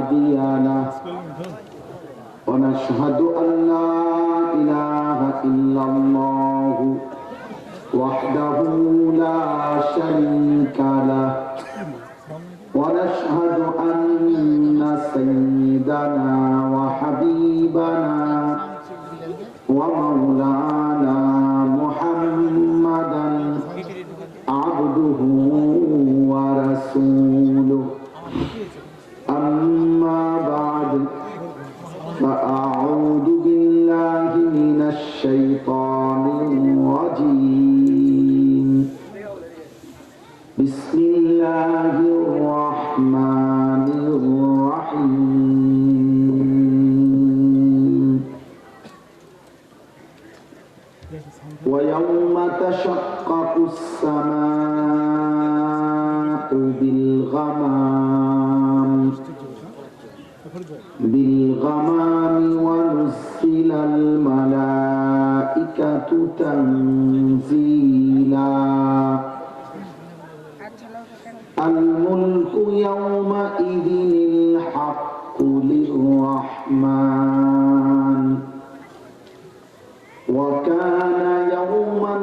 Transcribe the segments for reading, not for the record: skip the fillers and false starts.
هادي له ونشهد أن لا إله إلا الله وحده لا شريك له ونشهد أن سيدنا وحبيبنا ومولانا محمدا عبده ورسوله أما بعد فأعوذ بالله من الشيطان الرجيم بسم الله الرحمن الرحيم ويوم تشقق السماء بالغمام ونزل الملائكة تنزيلا الملك يومئذ الحق للرحمن وكان يوما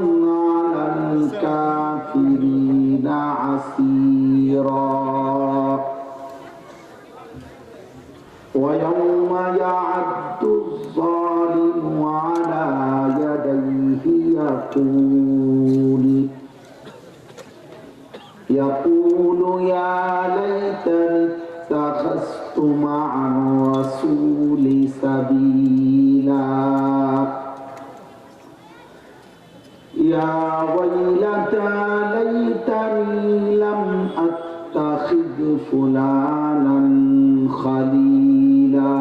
على الكافرين عسيرا ويوم يعد الظالم على يديه يقول يا ليتني اتخذت مع الرسول سبيلا يا ويلتى ليتني لم أتخذ فلانا خليلا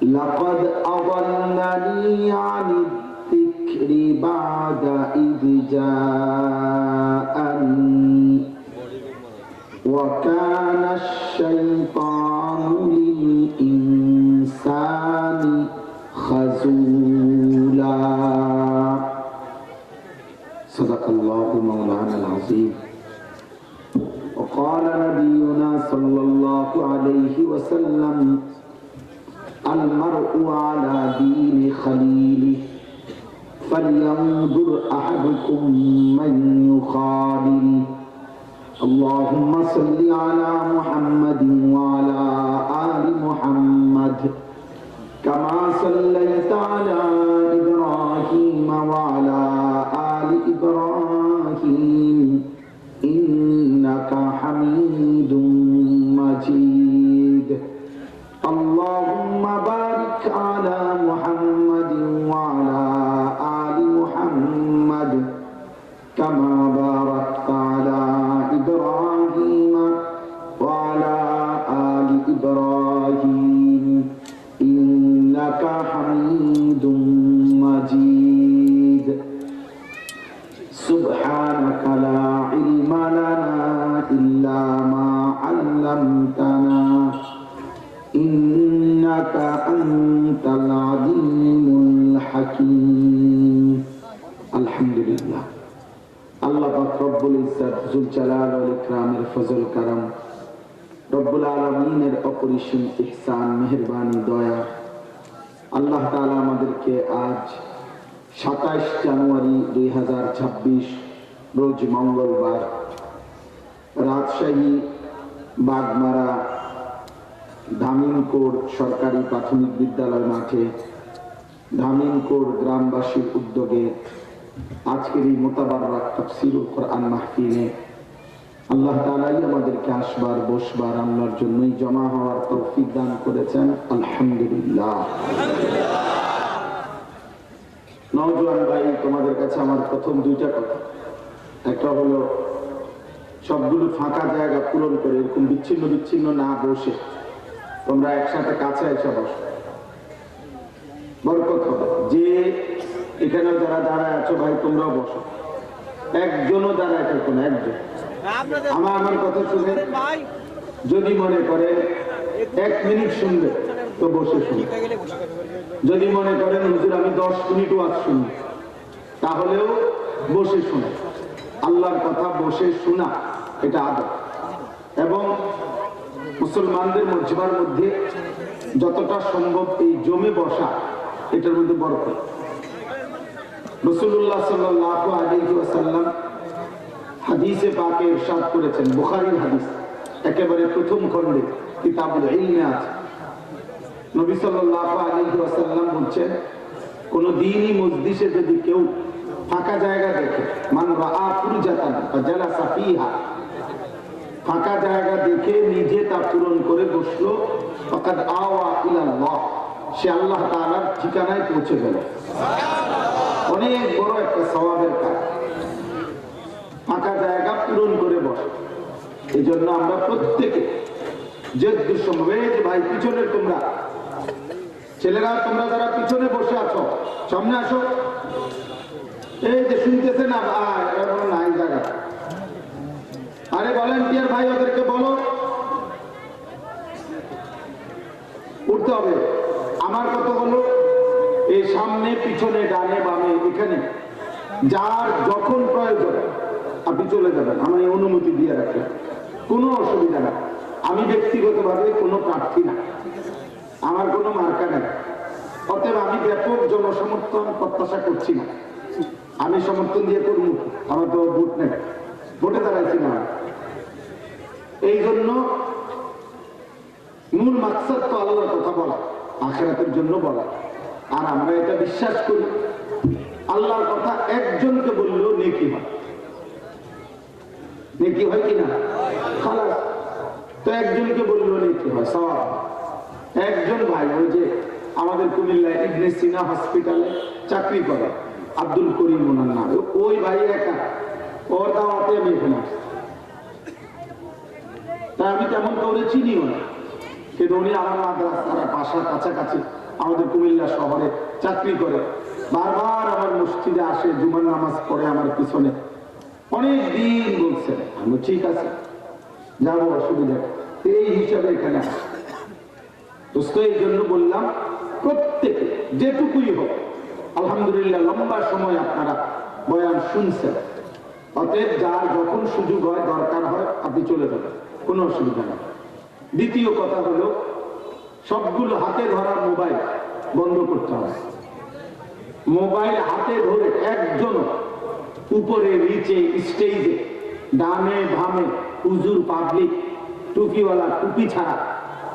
لقد أضلني عن الذكر بعد إذ جاءني وكان الشيطان للإنسان خذولا صدق الله مولانا العظيم وقال نبينا صلى الله عليه وسلم المرء على دين خليله فلينظر أحدكم من يخالل اللهم صل على محمد وعلى آل محمد كما صليت على إبراهيم وعلى آل إبراهيم إنك حميد مجيد اللهم بارك على محمد وعلى آل محمد كما باركت على إبراهيم وعلى آل إبراهيم إنك حميد مجيد سبحانك لا علم لنا إلا ما علمتنا إنك أنت العليم الحكيم الحمد لله الله رب العزة ذو الجلال والإكرام الفضل الكرم রব্বুল আলামিনের অপরিসীম ইহসান মেহেরবানি দয়া আল্লাহ তাআলা আমাদেরকে আজ 27 জানুয়ারি 2026 রোজ মঙ্গলবার রাজশাহী বাগমারা ধামিনকোট সরকারি প্রাথমিক বিদ্যালয় মাঠে ধামিনকোট গ্রামবাসীর উদ্যোগে আজকের এই মোতাবারক তাফসীরুল কোরআন মাহফিলে আল্লাহ তাআলাই আমাদেরকে আসবার বসবার আল্লাহর জন্যই জমা হওয়ার তৌফিক দান করেছেন আলহামদুলিল্লাহ। নওজোয়ান ভাই, তোমাদের কাছে আমার প্রথম দুইটা কথা। একটা হলো সবগুলো ফাঁকা জায়গা পূরণ করে এরকম বিচ্ছিন্ন বিচ্ছিন্ন না বসে তোমরা একসাথে কাছে এসে বসো, বরকত হবে। যে এখানে যারা দাঁড়ায় আছো ভাই তোমরাও বসো, একজনও দাঁড়ায় থাকো না, একজন আমার কথা শুনে যদি মনে করে 1 মিনিট শুনবে তো বসে শুনবে, যদি মনে করেন হুজুর আমি 10 মিনিট ওয়াজ শুনি তাহলেও বসে শুনে। আল্লাহর কথা বসে শোনা এটা আদব। এবং মুসলমানদের মজমার মধ্যে যতটা সম্ভব এই জমে বসা, এটার মধ্যে বরকত। রাসূলুল্লাহ সাল্লাল্লাহু আলাইহি ওয়াসাল্লাম হাদিসে পাকে ইরশাদ করেছেন, বুখারীর হাদিস, একেবারে প্রথম খণ্ডে কিতাবুল ইলমে আছে। নবী সাল্লাল্লাহু আলাইহি ওয়াসাল্লাম বলছেন, কোন দ্বীনি মজলিসে যদি কেউ ফাঁকা জায়গা দেখে, মান রাআ ফুরজাতান ফাজালাসা ফিহা, ফাঁকা জায়গা দেখে নিজে তা পূরণ করে বসলো, ফাকাদ আওয়া ইলাল্লাহ, সে আল্লাহ তাআলার ঠিকানায় পৌঁছে গেল। অনেক বড় একটা সওয়াবের কাজ, ফাঁকা জায়গা পূরণ করে বসে। এই জন্য আমরা প্রত্যেকে যে ভাই পিছনের তোমরা ছেলেরা, তোমরা যারা পিছনে বসে আছো সামনে আসো। এই যে শুনতেছে না নাই জায়গা, আরে ভলান্টিয়ার ভাই ওদেরকে বলো উঠতে হবে। আমার কথা হলো, এই সামনে পিছনে ডানে বামে এখানে যার যখন প্রয়োজন আপনি চলে যাবেন, আমি অনুমতি দিয়ে রাখি, কোনো অসুবিধা না। আমি ব্যক্তিগতভাবে কোনো প্রার্থী না, আমার কোনো মার্কা নেই, অতএব আমি ব্যাপক জনসমর্থন প্রত্যাশা করছি না। আমি সমর্থন দিয়ে করবো, আমার তো ভোট নেই, ভোটে দাঁড়াইছি না। এই জন্য মূল মাকসাদ তো আল্লাহর কথা বলা, আখিরাতের জন্য বলা। আর আমরা এটা বিশ্বাস করি, আল্লাহর কথা একজনকে বললেও নেকি হয়। নেকি হয় কিনা? খালাস, তো একজনকে বললেও নেকি হয়, সওয়াব। একজন ভাই, ওই যে আমাদের কুমিল্লায় ইবনে সিনা হসপিটালে চাকরি করে, আব্দুল করিম ওনার নাম, ওই ভাই একা, ওর দাওয়াতে আমি এখানে আসছি। তাই আমি তেমন কাউরে চিনিও না, কিন্তু উনি আমার মাদ্রাসার বাসা কাছাকাছি আমাদের কুমিল্লা শহরে চাকরি করে, বারবার আমার মসজিদে আসে, জুমার নামাজ পড়ে আমার পিছনে, অনেক দিন বলছেন। আমি ঠিক আছে যাবো, অসুবিধা, এই হিসাবে এখানে আসে। দোস্ত, এই জন্য বললাম প্রত্যেকে যেটুকুই হোক, আলহামদুলিল্লাহ লম্বা সময় আপনারা বয়ান শুনছেন, অতএব যার যখন সুযোগ হয়, দরকার হয়, আপনি চলে যাবেন, কোনো অসুবিধা নেই। দ্বিতীয় কথা হলো, সবগুলো হাতে ধরা মোবাইল বন্ধ করতে হবে। মোবাইল হাতে ধরে একজন উপরে নিচে স্টেজে ডানে ভামে হুজুর পাবলিক টুপিওয়ালা টুপি ছাড়া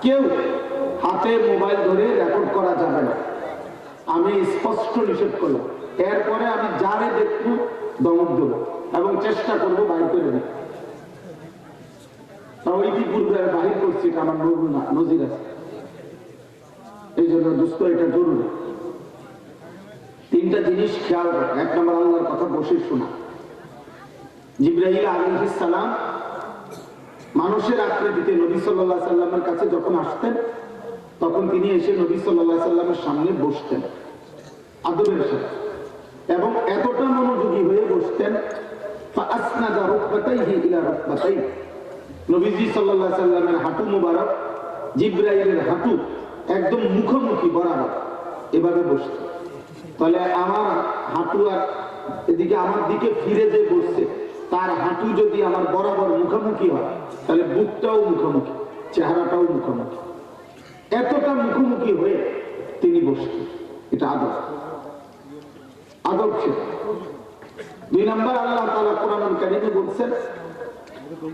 কেউ হাতে মোবাইল ধরে রেকর্ড করা যাবে না, আমি স্পষ্ট নিষেধ করলাম। এরপরে আমি যারে দেখবো দমক দেবো এবং চেষ্টা করবো বাইর করে দিই। ইতিপূর্বে বাহির করছি, আমার নজির আছে। এই জন্য দোস্ত, এটা জরুরি। তিনটা জিনিস খেয়াল রাখা। এক নম্বর, আল্লাহর কথা বসে শোনা। জিবরাইল আলাইহিস সালাম মানুষের আকৃতিতে নবী সাল্লাল্লাহু আলাইহি সাল্লামের কাছে যখন আসতেন, তখন তিনি এসে নবী সাল্লাল্লাহু আলাইহি সাল্লামের সামনে বসতেন আদবের সাথে, এবং এতটা মনোযোগী হয়ে বসতেন, ফাআসনাদা রুকবাতাইহি ইলা রুকবাতাইহি, নবীজি সাল্লাল্লাহু আলাইহি সাল্লামের হাঁটু মুবারক জিবরাইলের হাঁটু একদম মুখোমুখি বরাবর এভাবে বসতেন। তাহলে আমার হাঁটু আর এদিকে আমার দিকে ফিরে যে বসছে, তার হাঁটু যদি আমার বরাবর মুখোমুখি হয়, তাহলে বুকটাও মুখোমুখি, চেহারাটাও মুখোমুখি, এতটা মুখোমুখি হয়ে তিনি বসতেন। এটা আদব, আদব ছিল। দুই নম্বর, আল্লাহ তাআলা কোরআনুল কারীমে বলছেন,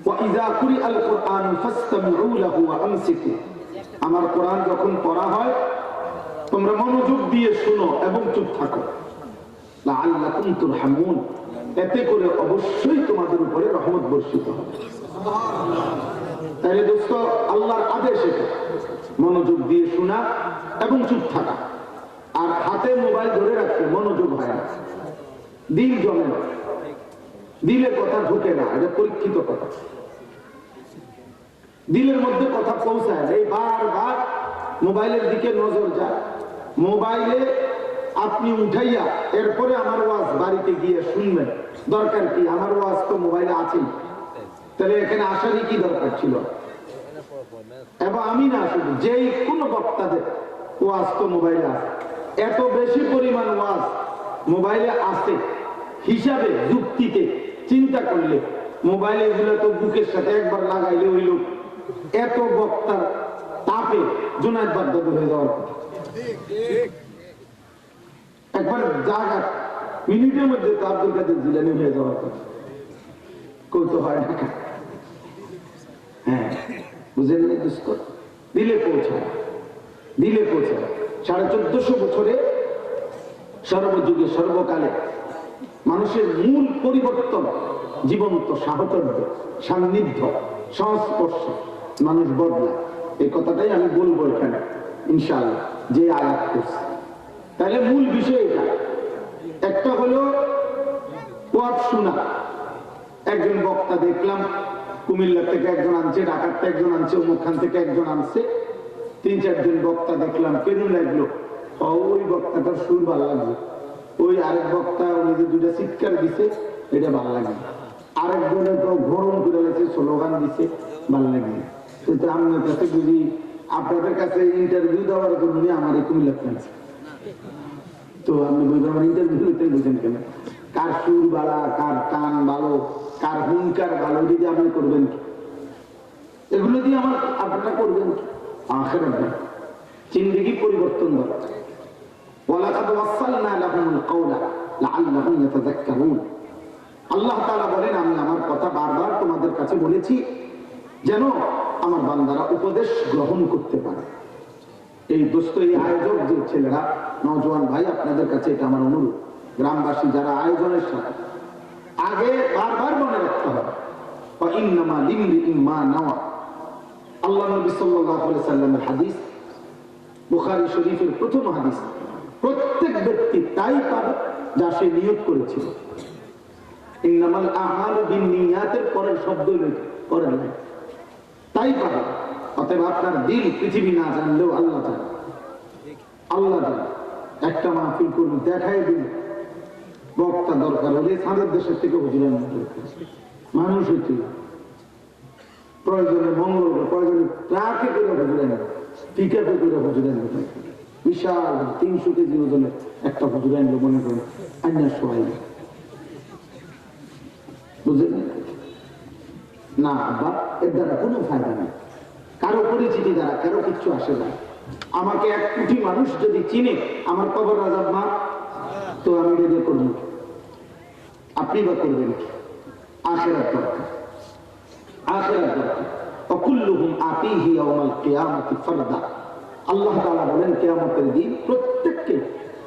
ওয়াইযা কুরিআল কুরআন ফাসতামিউ লাহু ওয়া আনসিতু, আমার কোরআন যখন পড়া হয় তোমরা মনোযোগ দিয়ে শোনো এবং চুপ থাকো, লাআল্লাকুম তুরহামুন, এতে করে অবশ্যই তোমাদের উপরে রহমত বর্ষিত হবে। তাহলে দোস্ত, আল্লাহর আদেশ এটা, মনোযোগ দিয়ে শোনা এবং চুপ থাকা। আর হাতে মোবাইল ধরে রাখতে মনোযোগ হয় না, দিল জমে না, দিলে কথা ঢুকে না, এটা পরীক্ষিত কথা। দিলের মধ্যে কথা পৌঁছায়, এই বারবার মোবাইলের দিকে নজর যায়। মোবাইলে আপনি উঠাইয়া এরপরে আমার ওয়াজ বাড়িতে গিয়ে শুনবেন, দরকার কি? আমার ওয়াজ তো মোবাইলে আছেই, তাহলে এখানে আসারই কি দরকার ছিল? এবং আমি না, শুধু যেই কোনো বক্তাদের ওয়াজ তো মোবাইলে আছে, এত বেশি পরিমাণ ওয়াজ মোবাইলে আছে হিসাবে যুক্তিতে চিন্তা করলে মোবাইলে এগুলো তো বুকের সাথে একবার লাগাইলে ওই লোক এত বক্তার তাপে জুনায়েদ বাগদাদি হয়ে যাওয়ার কথা। একবার জায়গা মিনিটের মধ্যে তো আব্দুল কাদের জিলানী হয়ে যাওয়ার কথা। কৌতো হয় না, হ্যাঁ বুঝেন না দোস্ত, দিলে পৌঁছায়, দিলে পৌঁছায়। 1450 বছরে সর্বযুগে সর্বকালে মানুষের মূল পরিবর্তন জীবন্ত সাহচর্য, সান্নিধ্য, সংস্পর্শ, মানুষ বদলায়। এই কথাটাই আমি বলবো এখানে ইনশাআল্লাহ যে আয়াত করছে। তাহলে মূল বিষয় এটা। একটা হলো ওয়াজ শোনা। একজন বক্তা দেখলাম কুমিল্লা থেকে একজন আনছে, ঢাকার থেকে একজন আনছে, অমুকখান থেকে একজন আনছে, 3-4 জন বক্তা দেখলাম। কেন লাগলো? ওই বক্তাটার সুর ভালো লাগছে। ওই আরেক বক্তা উনি যে 2টা চিৎকার দিছে এটা ভালো লাগে। আরেকজনের তো গরম করে গেছে, স্লোগান দিছে, ভালো লাগে। কিন্তু আমার কাছে বুঝি আপনাদের কাছে ইন্টারভিউ দেওয়ার জন্য আমার কুমিল্লা ফেলছে। তো আপনি বুঝবেন আমার ইন্টারভিউ দিতে বুঝেন কেন? কার সুর ভালো, কার টান ভালো, কার হুঙ্কার ভালো, যদি আপনি করবেন কি? এগুলো দিয়ে আমার আপনারা করবেন কি? আখিরাত জিন্দেগি পরিবর্তন দরকার। ওয়ালাকাদ ওয়াসালনা লাহুমুল কাওলা লাআল্লাহুম ইয়াতাযাক্কারুন। আল্লাহ তাআলা বলেন, আমি আমার কথা বারবার তোমাদের কাছে বলেছি যেন আমার বান্দারা উপদেশ গ্রহণ করতে পারে। এই দোস্ত, এই আয়োজক যে ছেলেরা, নওজোয়ান ভাই, আপনাদের কাছে এটা আমার অনুরোধ। গ্রামবাসী যারা আয়োজনের সাথে, আগে বারবার মনে রাখতে হবে ইন্নামা লিমরিইন মা নাওয়া। আল্লাহ নবী সাল্লাল্লাহু আলাইহি ওয়াসাল্লামের হাদিস, বুখারী শরীফের প্রথম হাদিস, প্রত্যেক ব্যক্তি তাই পাবে যা সে নিয়ত করেছিল। ইন্নামাল আমালু বিন্নিয়াতের পরের শব্দ পরে নাই, তাই পাবে। অতএব আপনার দিল পৃথিবী না জানলেও আল্লাহ জানে, আল্লাহ জানে। একটা মাহফিল করুন, দেখাই দিন বক্তা দরকার হলে সাদের দেশের থেকে হুজুরের মানুষ হচ্ছে, প্রয়োজনে মঙ্গল, প্রয়োজনে ট্রাকে করে হুজুরের, পিকআপে করে হুজুরের, বিশাল 300 কেজি ওজনের একটা হুজুরের মনে করেন আন্যার সবাই বুঝলেন না। আব্বা এর দ্বারা কোনো ফায়দা নেই, কারো পরিচিতি দ্বারা কারো কিচ্ছু আসে না। আমাকে 1 কোটি মানুষ যদি চিনে আমার কবর আযাব মা, তো আমি রেডি করবো, আপনি বা করবেন কি? আখিরাত দরকার, আখিরাত দরকার। ওয়াকুল্লুহুম আতিহি ইয়াওমাল কিয়ামাতি ফারদা। আল্লাহ তাআলা বলেন কিয়ামতের দিন প্রত্যেককে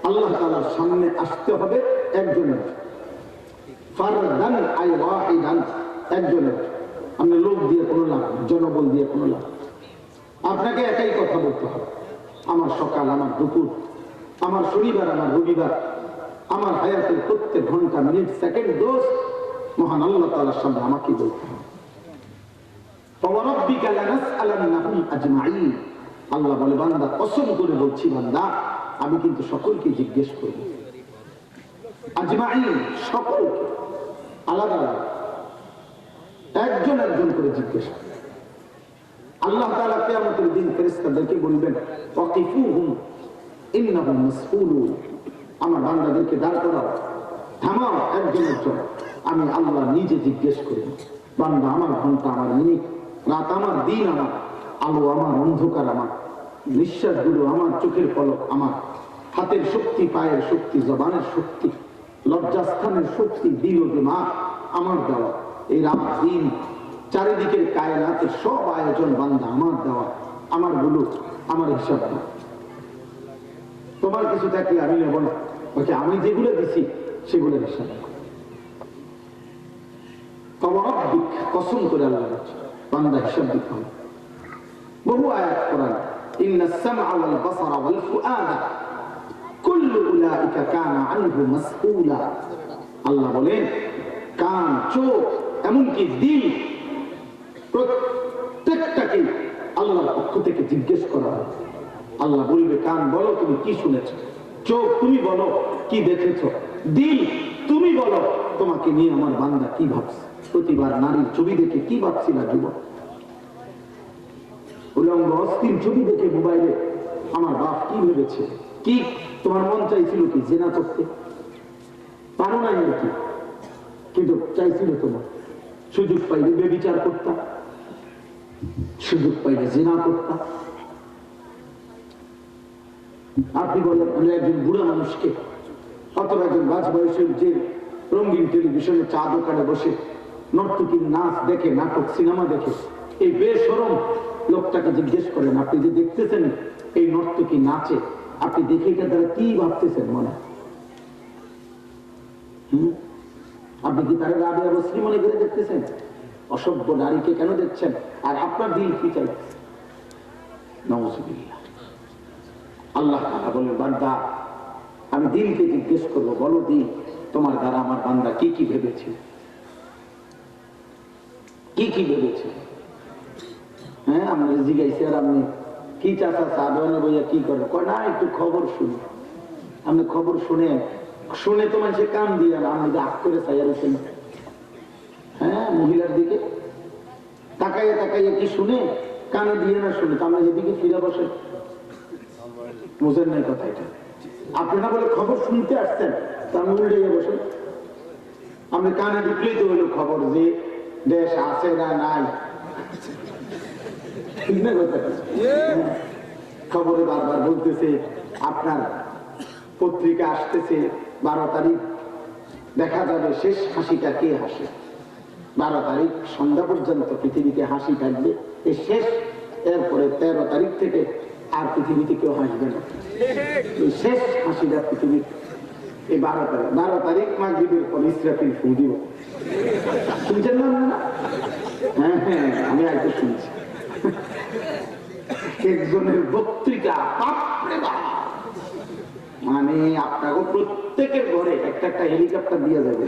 আল্লাহ তাআলার সামনে আসতে হবে একজনের, ফারদান আই ওয়াহিদান, একজনের। আপনি লোক দিয়ে কোনো লাভ, জনবল দিয়ে কোনো লাভ। আপনাকে একাই কথা বলতে হবে। আমার সকাল, আমার দুপুর, আমার শনিবার, আমার রবিবার, আমার হায়াতের প্রত্যেক ঘন্টা, মিনিট, সেকেন্ড, দোষ মহান আল্লাহ তাআলার সামনে আমাকে বলতে হবে। ফাওয়ারাব্বিকা লানাসআলান্নাহুম আজমাইন। আল্লাহ বলে, বান্দা কসম করে বলছি বান্দা, আমি কিন্তু সকলকে জিজ্ঞেস করব। আজমাইন, সকলকে, আলাদা আলাদা, একজন একজন করে জিজ্ঞেস করবে। আল্লাহ তাআলা কিয়ামতের দিন ফেরেশতাদেরকে বলবেন, ওয়াকিফুহুম ইন্নাহুম মাসউলুন। আমার বান্দাদেরকে দাঁড় করাও, থামাও একজন একজন, আমি আল্লাহ নিজে জিজ্ঞেস করব। বান্দা আমার ঘন্টা, আমার মিনিট, রাত আমার, দিন আমার, আলো আমার, অন্ধকার আমার, নিঃশ্বাসগুলো আমার, চোখের পলক আমার, হাতের শক্তি, পায়ের শক্তি, জবানের শক্তি, লজ্জাস্থানের শক্তি, দিল ও দিমাগ আমার দেওয়া। এই রাত দিন চারিদিকের কায়নাতের সব আয়োজন বান্দা আমার দেওয়া, আমার গুলো, আমার হিসাব না। তোমার কিছু থাকলে আমি নেব না, ওকে আমি যেগুলো দিছি সেগুলো হিসাব। কসম করে আল্লাহ বান্দা হিসাব দিতে হবে। বহু আয়াত কোরআন, ইন্নাস সামআ ওয়াল বাসারা ওয়াল ফুআদা কুল্লু উলাইকা কানা আনহু মাসউলা। আল্লাহ বলেন, কান, চোখ, এমনকি দিল, প্রত্যেকটাকে আল্লাহর পক্ষ থেকে জিজ্ঞেস করা হবে। আল্লাহ বলবে, কান বলো তুমি কি শুনেছ, চোখ তুমি বলো কি দেখেছ, দিল তুমি বলো তোমাকে নিয়ে আমার বান্দা কি ভাবছে। প্রতিবার নারীর ছবি দেখে কি ভাবছিলা যুবক? উলঙ্গ অস্থির ছবি দেখে মোবাইলে আমার বাপ কি ভেবেছে? কি তোমার মন চাইছিল কি জেনা করতে? পারো নাই আর কি, কিন্তু চাইছিল তোমার, সুযোগ পাইলে বেবিচার করতাম। সুযোগ পাইলে জিনা করতাম। আপনি বলেন একজন বুড়া মানুষকে অথবা একজন বাজ বয়সের যে রঙিন টেলিভিশনে চা দোকানে বসে নর্তকীর নাচ দেখে, নাটক সিনেমা দেখে, এই বেশরম লোকটাকে জিজ্ঞেস করেন, আপনি যে দেখতেছেন এই নর্তকী নাচে, আপনি দেখে এটা দ্বারা কি ভাবতেছেন মনে? আপনি কি তারা রাবিয়া বসরি মনে করে দেখতেছেন? অসভ্য নারীকে কেন দেখছেন? আর আপনার দিল কি চাইছে? নাউযুবিল্লাহ। আল্লাহ তাআলা বলেন, বান্দা আমি দিলকে জিজ্ঞেস করবো, বলো দিল তোমার দ্বারা আমার বান্দা কি কি ভেবেছে, কি কি ভেবেছে? হ্যাঁ, আপনার জিজ্ঞাসা আর আপনি কি চাচা চা দেওয়ানো বইয়া কি করে? কয় না, একটু খবর শুনি। আপনি খবর শুনে শুনে তো মানুষে কান দিয়ে আপনি আগ করে চাইয়া রয়েছেন। হ্যাঁ, মহিলার দিকে তাকাইয়া তাকাইয়া কি শুনে, কানে দিয়ে না শুনে, আমরা যেদিকে ফিরে বসে বুঝেন নাই কথা। এটা আপনি না বলে খবর শুনতে আসছেন, তা আমি উল্টে বসেন। আপনি কানে ঢুকলেই তো হলো খবর যে দেশ আছে না নাই, ঠিক না কথা? খবরে বারবার বলতেছে আপনার পত্রিকা আসতেছে 12 তারিখ দেখা যাবে শেষ হাসিটা কে হাসে। 12 তারিখ সন্ধ্যা পর্যন্ত পৃথিবীতে হাসি থাকবে, এই শেষ। এরপরে 13 তারিখ থেকে আর পৃথিবীতে কেউ হাসবে না, এই শেষ হাসিটা পৃথিবী। এই 12 তারিখ মাগরিবের পর ইসরাফিল ফু দিব। শুনছেন না? হ্যাঁ হ্যাঁ, আমি আগে শুনছি একজনের পত্রিকা, মানে আপনাকে প্রত্যেকের ঘরে একটা একটা হেলিকপ্টার দিয়ে যাবে।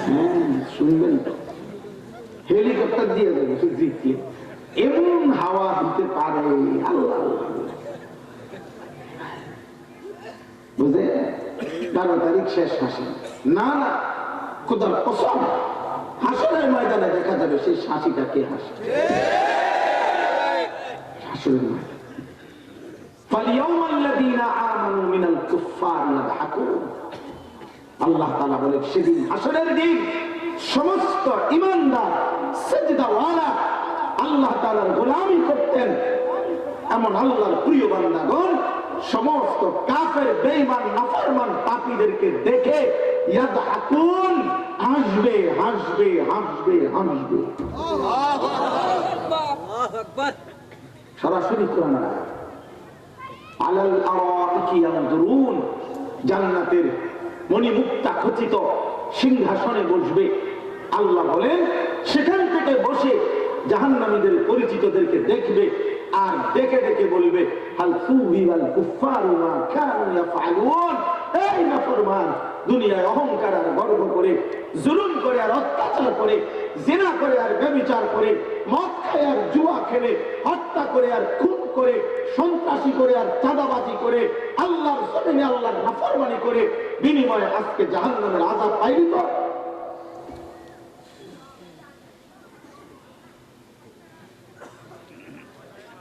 হ্যাঁ, শুনবেন তো, হেলিকপ্টার দিয়ে যাবে। এমন হাওয়া দিতে পারে আল্লাহ বুঝে। 12 তারিখ শেষ হাসি না, না খোদার কসম, হাসরের ময়দানে দেখা যাবে সেই হাসিটা কে হাসে। হাসরের ময়দানে আল্লাহ তাআলা বলে, সেদিন হাসরের দিন সমস্ত ঈমানদার সিজদাওয়ালা আল্লাহ তাআলার গোলামি করতেন এমন আল্লাহর প্রিয় বান্দাগণ সমস্ত কাফের, বেঈমান, নাফরমান পাপীদেরকে দেখে ইয়াদহাকুন, হাসবে হাসবে হাসবে হাসবে। আল্লাহু আকবার। সরাসরি কোরআন আয়াত। আলাল আরাইকি ইয়ানজুরুন, জান্নাতের মণিমুক্তা খচিত সিংহাসনে বসবে। আল্লাহ বলেন, সেখান থেকে বসে জাহান্নামীদের পরিচিতদেরকে দেখবে আর দেখে দেখে বলবে, হাল সুবিবাল কুফফারু মা কানু ইয়াফআলুন। এই নাফরমান, দুনিয়ায় অহংকার আর গর্ব করে, জুলুম করে আর অত্যাচার করে, জিনা করে আর ব্যভিচার করে, মদ খায় আর জুয়া খেলে, হত্যা করে আর খুন করে, সন্ত্রাসী করে আর চাঁদাবাজি করে, আল্লাহর জমিনে আল্লাহর নাফরমানি করে বিনিময়ে আজকে জাহান্নামের আযাব পাইলি তো?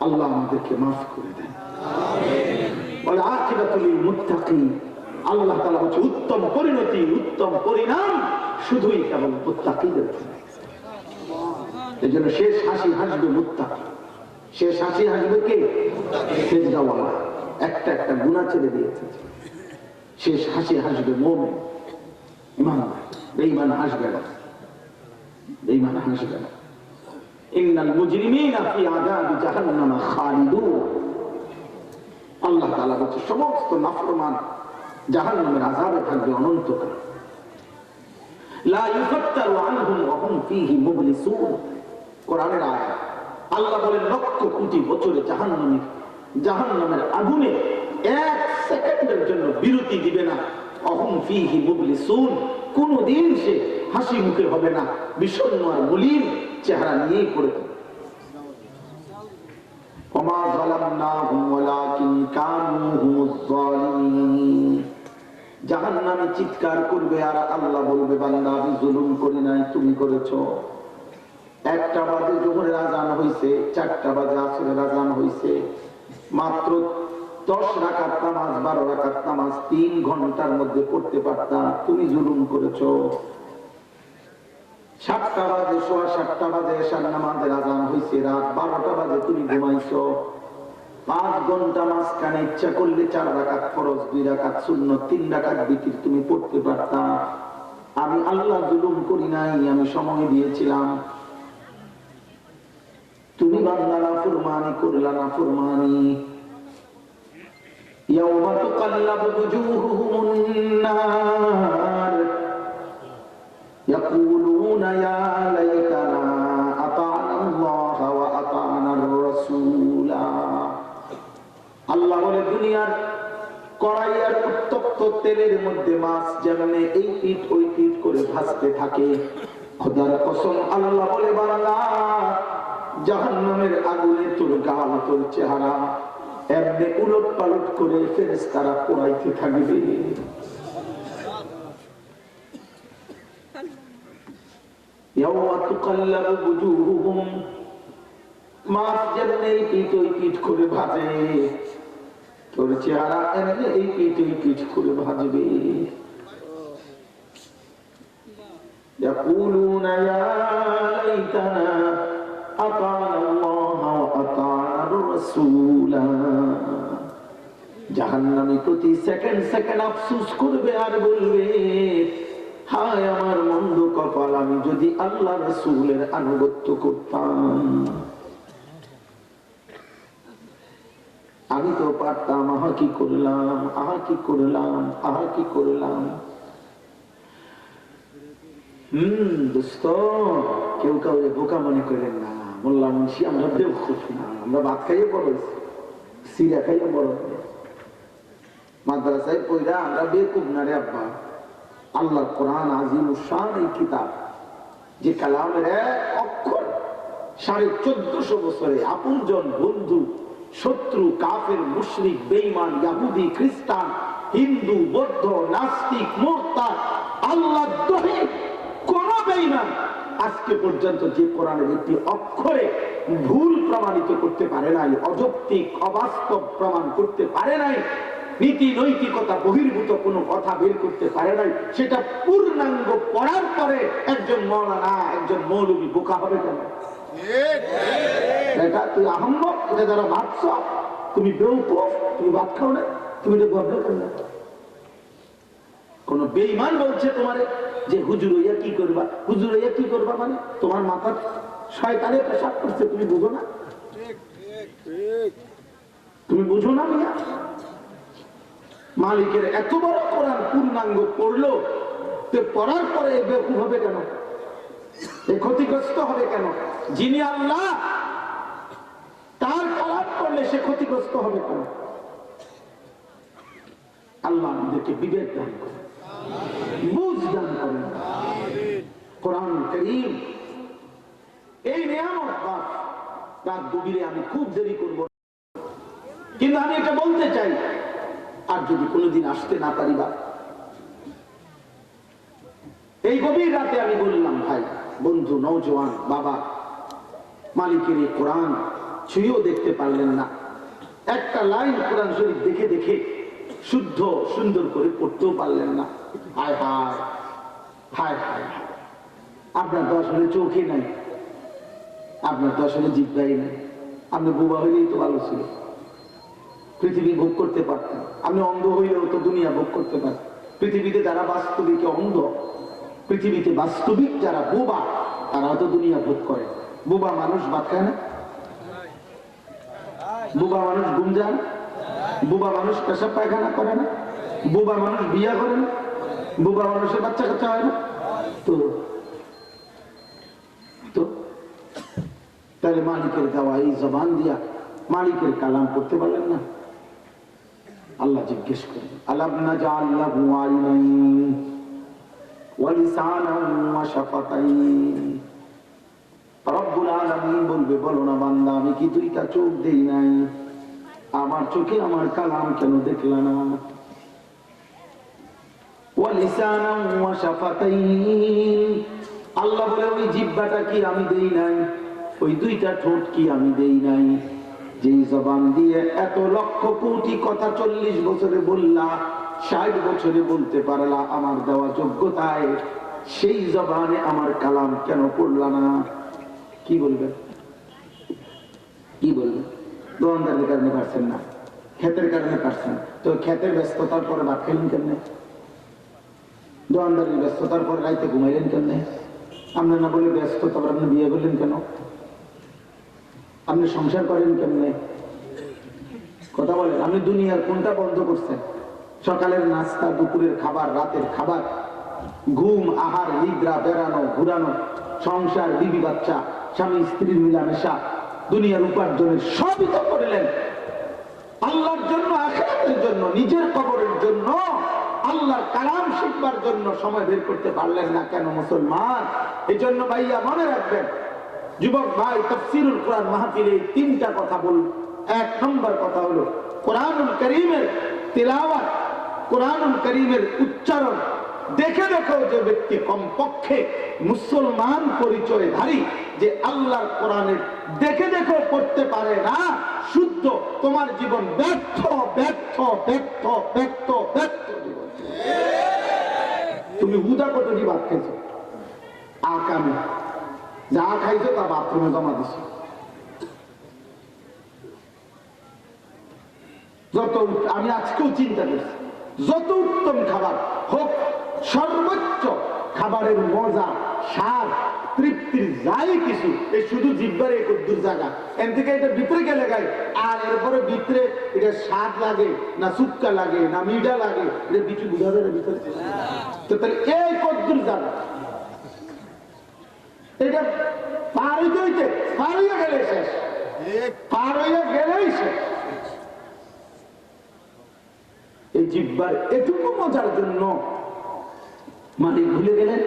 আল্লাহ আমাদেরকে মাফ করে দেন। বলে আখিরাতুল মুত্তাকিন, আল্লাহ তাআলা বলেন উত্তম পরিণতি, উত্তম পরিণাম শুধুই কেবল মুত্তাকিদের জন্য। এজন্য শেষ হাসি হাসবে মুত্তাকি। শেষ হাসি হাসবে কে? সিজদাওয়ালা। একটা একটা গুনাহ ছেড়ে দিয়েছে। শেষ হাসি হাসবে মুমিন, ঈমানদার। বেঈমান হাসবে না, বেঈমান হাসবে না। ইন্নাল মুজরিমিনা ফি আযাবি জাহান্নাম খালিদুন। আল্লাহ তাআলা বলেন সমস্ত নাফরমান জাহান্নামের আযাবে থাকবে অনন্তকাল। লা ইউফাত্তারু আনহুম ওয়া হুম ফীহি মুবলিসুন। কোরআনের আয়াত। আল্লাহ বলেন লক্ষ কোটি বছরে জাহান্নামের আগুনে 1 সেকেন্ডের জন্য বিরতি দিবে না। অহুম ফীহি মুবলিসুন, কোনদিন সে হাসি মুখে হবে না, বিষণ্ণ আর মলিন চেহারা নিয়েই পড়ে থাকবে। ওমা যালামনাহুম ওয়ালাকিন কানু হুমুজ যালিমিন। জাহান্নামে চিৎকার করবে আর আল্লাহ বলবে, বান্দা আমি জুলুম করি নাই, তুমি করেছো। 1টা বাজে জোহরের আযান হইছে, 4টা বাজে আসরের আযান হইছে, মাত্র 10 রাকাত নামাজ, 12 রাকাত নামাজ 3 ঘন্টার মধ্যে পড়তে পারতাম, তুমি জুলুম করেছো। 7টা বাজে, 7:15 বাজে এশার নামাজের আযান হইছে, রাত 12টা বাজে তুমি ঘুমাইছো। 5 ঘন্টা মাঝখানে ইচ্ছা করলে 4 রাকাত ফরজ, 2 রাকাত সুন্নাত, 3 রাকাত বিতির তুমি পড়তে পারতা। আমি আল্লাহ জুলুম করি নাই, আমি সময় দিয়েছিলাম। তুমি বান্দা নাফরমানি করলা, নাফরমানি। ইয়াওমা তুকাল্লাবু বুজুহুহুমুন নার ইয়াকুলুনা ইয়া লাইতানা আতা'না আল্লাহ ওয়া আতা'না আর-রাসূলা। আল্লাহ বলে দুনিয়ার কড়াইয়ের উত্তপ্ত তেলের মধ্যে মাছ যেমনে এই পিঠ ওই পিঠ করে ভাসতে থাকে, খোদার কসম আল্লাহ বলে বান্দা জাহান্নামের আগুনে তোর গাল, তোর চেহারা এমনি উলট পালট করে ফেরেশতারা পোড়াইতে থাকবে। ইয়াওমা তুকাল্লাবু বুজুহুহুম, মাছ যেমনি এই পিঠ ওই পিঠ করে ভাজে, তোর চেহারা এমনি এই পিঠ ওই পিঠ করে ভাজবে। ইয়াকুলুনা ইয়া লাইতানা আতা'না আল্লাহ ওয়া আতা'না আর-রাসূলা। জাহান্নামী প্রতি সেকেন্ড সেকেন্ড আফসোস করবে আর বলবে, হায় আমার মন্দ কপাল, আমি যদি আল্লাহ রাসূলের আনুগত্য করতাম। আমি তো পারতাম, আহা কি করলাম, আহা কি করলাম, আহা কি করলাম। দোস্ত, কেউ কাউকে বোকা মনে করেন না। মোল্লা মুন্সি আমরা বেওকুফ না, আমরা ভাত খাইয়ে বড় হয়েছি, সিরা খাইয়ে বড় হয়েছি, মাদ্রাসায় পড়া আমরা বেকুব না রে আব্বা। আল্লাহর কোরআন আজিমুশ শান এই কিতাব, যে কালামের এক অক্ষর 1450 বছরে আপনজন, বন্ধু, শত্রু, কাফের, মুশরিক, বেঈমান, ইহুদি, খ্রিস্টান, হিন্দু, বৌদ্ধ, নাস্তিক, মুরতাদ, আল্লাহর দোহে কোন বেঈমান আজকে পর্যন্ত যে কোরআনের একটি অক্ষরে ভুল প্রমাণিত করতে পারে নাই, অযৌক্তিক অবাস্তব প্রমাণ করতে পারে নাই, নীতি নৈতিকতা বহির্ভূত কোনো কথা বের করতে পারে নাই, সেটা পূর্ণাঙ্গ পড়ার পরে একজন মাওলানা, একজন মৌলবী বোকা হবে কেন? এটা তুই আহম্মক, এটা যারা ভাবছ তুমি বেওকুফ, তুমি ভাত খাও না, তুমি এটা গর্ব করো না। কোন বেঈমান বলছে তোমারে যে হুজুর হইয়া কি করবা, হুজুর হইয়া কি করবা, মানে তোমার মাথার শয়তানে পেশাব করছে, তুমি বুঝো না? তুমি বুঝো না মিয়া? মালিকের এত বড় কোরআন পূর্ণাঙ্গ পড়লো, তো পড়ার পরে বেকুফ হবে কেন, ক্ষতিগ্রস্ত হবে কেন? যিনি আল্লাহ তার কালাম করলে সে ক্ষতিগ্রস্ত হবে কেন? আল্লাহ আমাদেরকে বিবেক দান করেন, বুঝ দান করেন। কোরআন কারীম এই নিয়ামত, রাত গভীরে আমি খুব দেরি করব, কিন্তু আমি এটা বলতে চাই, আর যদি কোনোদিন আসতে না পারিবা, এই গভীর রাতে আমি বললাম, ভাই, বন্ধু, নওজোয়ান, বাবা, মালিকের এই কোরআন ছুঁয়েও দেখতে পারলেন না, একটা লাইন কোরআন শরীফ দেখে দেখে শুদ্ধ সুন্দর করে পড়তেও পারলেন না। হায় হায় হায় হায়, আপনার তো আসলে চোখে নাই, আপনার তো আসলে জিহ্বাই নাই। আপনি বোবা হইলেই তো ভালো ছিল, পৃথিবী ভোগ করতে পারতেন। আপনি অন্ধ হইলেও তো দুনিয়া ভোগ করতে পারতেন। পৃথিবীতে যারা বাস্তবিক অন্ধ, পৃথিবীতে বাস্তবিক যারা বোবা, তারাও তো দুনিয়া ভোগ করে। বোবা মানুষ ভাত খায় না, বোবা মানুষ ঘুম যায় না, বোবা মানুষ পেশাব পায়খানা করে না, বোবা মানুষ বিয়া করে না, বোবা মানুষের বাচ্চা কাচ্চা হয় না। তো তাহলে মালিকের দেওয়া এই জবান দিয়া মালিকের কালাম পড়তে পারলেন না? আল্লাহ জিজ্ঞেস করেন, আলাম নাজআল লাহু আইনাইন ওয়া লিসানান ওয়া শাফাতাইন। রব্বুল আলামিন বলবে, বলো না বান্দা, আমি কি দুইটা চোখ দেই নাই? আমার চোখে আমার কালাম কেন দেখলা না? ওয়া লিসানান ওয়া শাফাতাইন, আল্লাহ বলে, ওই জিহ্বাটা কি আমি দেই নাই? ওই দুইটা ঠোঁট কি আমি দেই নাই? যেই জবান দিয়ে এত লক্ষ কোটি কথা 40 বছরে বললা, 60 বছরে বলতে পারলা, আমার দেওয়া যোগ্যতায় সেই জবানে আমার কালাম কেন পড়লা না? কি বলবেন? কি বলবেন? দোকানদারের কারণে পারছেন না, ক্ষেতের কারণে পারছেন, তো ক্ষেতের ব্যস্ততার পরে ভাত খেলেন কেমনে? দোকানদারের ব্যস্ততার পরে রাইতে ঘুমাইলেন কেমনে? আপনি না বলে ব্যস্ত, তারপর আপনি বিয়ে করলেন কেন? আপনি সংসার করেন কেমনে? কথা বলেন। আপনি দুনিয়ার কোনটা বন্ধ করছেন? সকালের নাস্তা, দুপুরের খাবার, রাতের খাবার, ঘুম, আহার, নিদ্রা, বেড়ানো, ঘুরানো, সংসার, বিবি বাচ্চা, স্বামী স্ত্রীর মিলামেশা, দুনিয়ার উপার্জনের সবই তো করলেন আল্লাহর জন্য, আখিরাতের জন্য, নিজের কবরের জন্য। আল্লাহর কালাম শিখবার জন্য সময় বের করতে পারলেন না কেন মুসলমান? এই জন্য ভাইয়া মনে রাখবেন, যুবক ভাই, তাফসীরুল কোরআন মাহফিলে তিনটা কথা বলুন। এক নম্বর কথা হলো কোরআনুল কারীমের তিলাওয়াত, কোরআনুল কারীমের উচ্চারণ দেখে দেখো যে ব্যক্তি কমপক্ষে মুসলমান পরিচয়ধারী, যে আল্লাহর কোরআনের দেখে দেখো পড়তে পারে না, শুদ্ধ, তোমার জীবন ব্যর্থ ব্যর্থ ব্যর্থ ব্যর্থ ব্যর্থ জীবন। তুমি হুদা কতটি ভাত খাইছো, আকামে যা খাইছো তা বাথরুমে জমা দিছো। যত আমি আজকেও চিন্তা করছি, যত উত্তম খাবার হোক, সর্বোচ্চ খাবারের মজা, স্বাদ, তৃপ্তির যাই কিছু, এই শুধু জিব্বার এক দূর জায়গা, এন থেকে এটা ভিতরে গেলে গায়, আর এরপরে ভিতরে এটা স্বাদ লাগে না সুক্কা লাগে না মিঠা লাগে, এটা কিছু বুঝা যায় না ভিতরে। তো তাহলে এই কদ্দুর জায়গা, এটা পার হইতে হইতে পার হইয়া গেলে শেষ, পার হইয়া গেলেই শেষ। এই জিব্বার এটুকু মজার জন্য মালিক ভুলে গেলেন।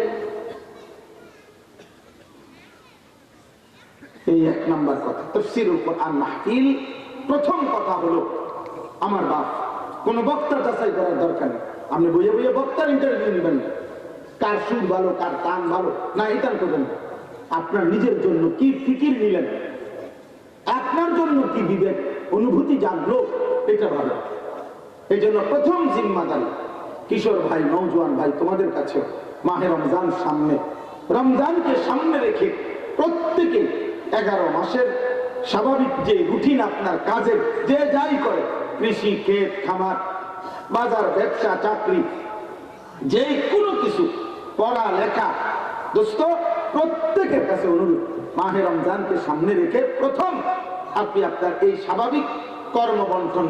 এই এক নাম্বার কথা। তাফসীরুল কোরআন মাহফিল, প্রথম কথা হলো আমার বাপ, কোন বক্তা যাচাই করার দরকার নেই। আপনি বইয়ে বইয়ে বক্তার ইন্টারভিউ নেবেন না, কার সুর ভালো কার টান ভালো না, এটা করবেন। আপনার নিজের জন্য কি ফিকির নিলেন, আপনার জন্য কি বিবেক অনুভূতি জাগলো, এটা ভালো। এই জন্য প্রথম জিম্মাদারি, কিশোর ভাই, নওজোয়ান ভাই, তোমাদের কাছে মাহে রমজান সামনে, রমজানকে সামনে রেখে প্রত্যেকে 11 মাসের স্বাভাবিক যে রুটিন আপনার কাজের, যে যাই করে, কৃষি, ক্ষেত, খামার, বাজার, ব্যবসা, চাকরি, যে কোনো কিছু, পড়ালেখা, দোস্ত, প্রত্যেকের কাছে অনুরোধ, মাহে রমজানকে সামনে রেখে প্রথম আপনি আপনার এই স্বাভাবিক কর্মবন্ধন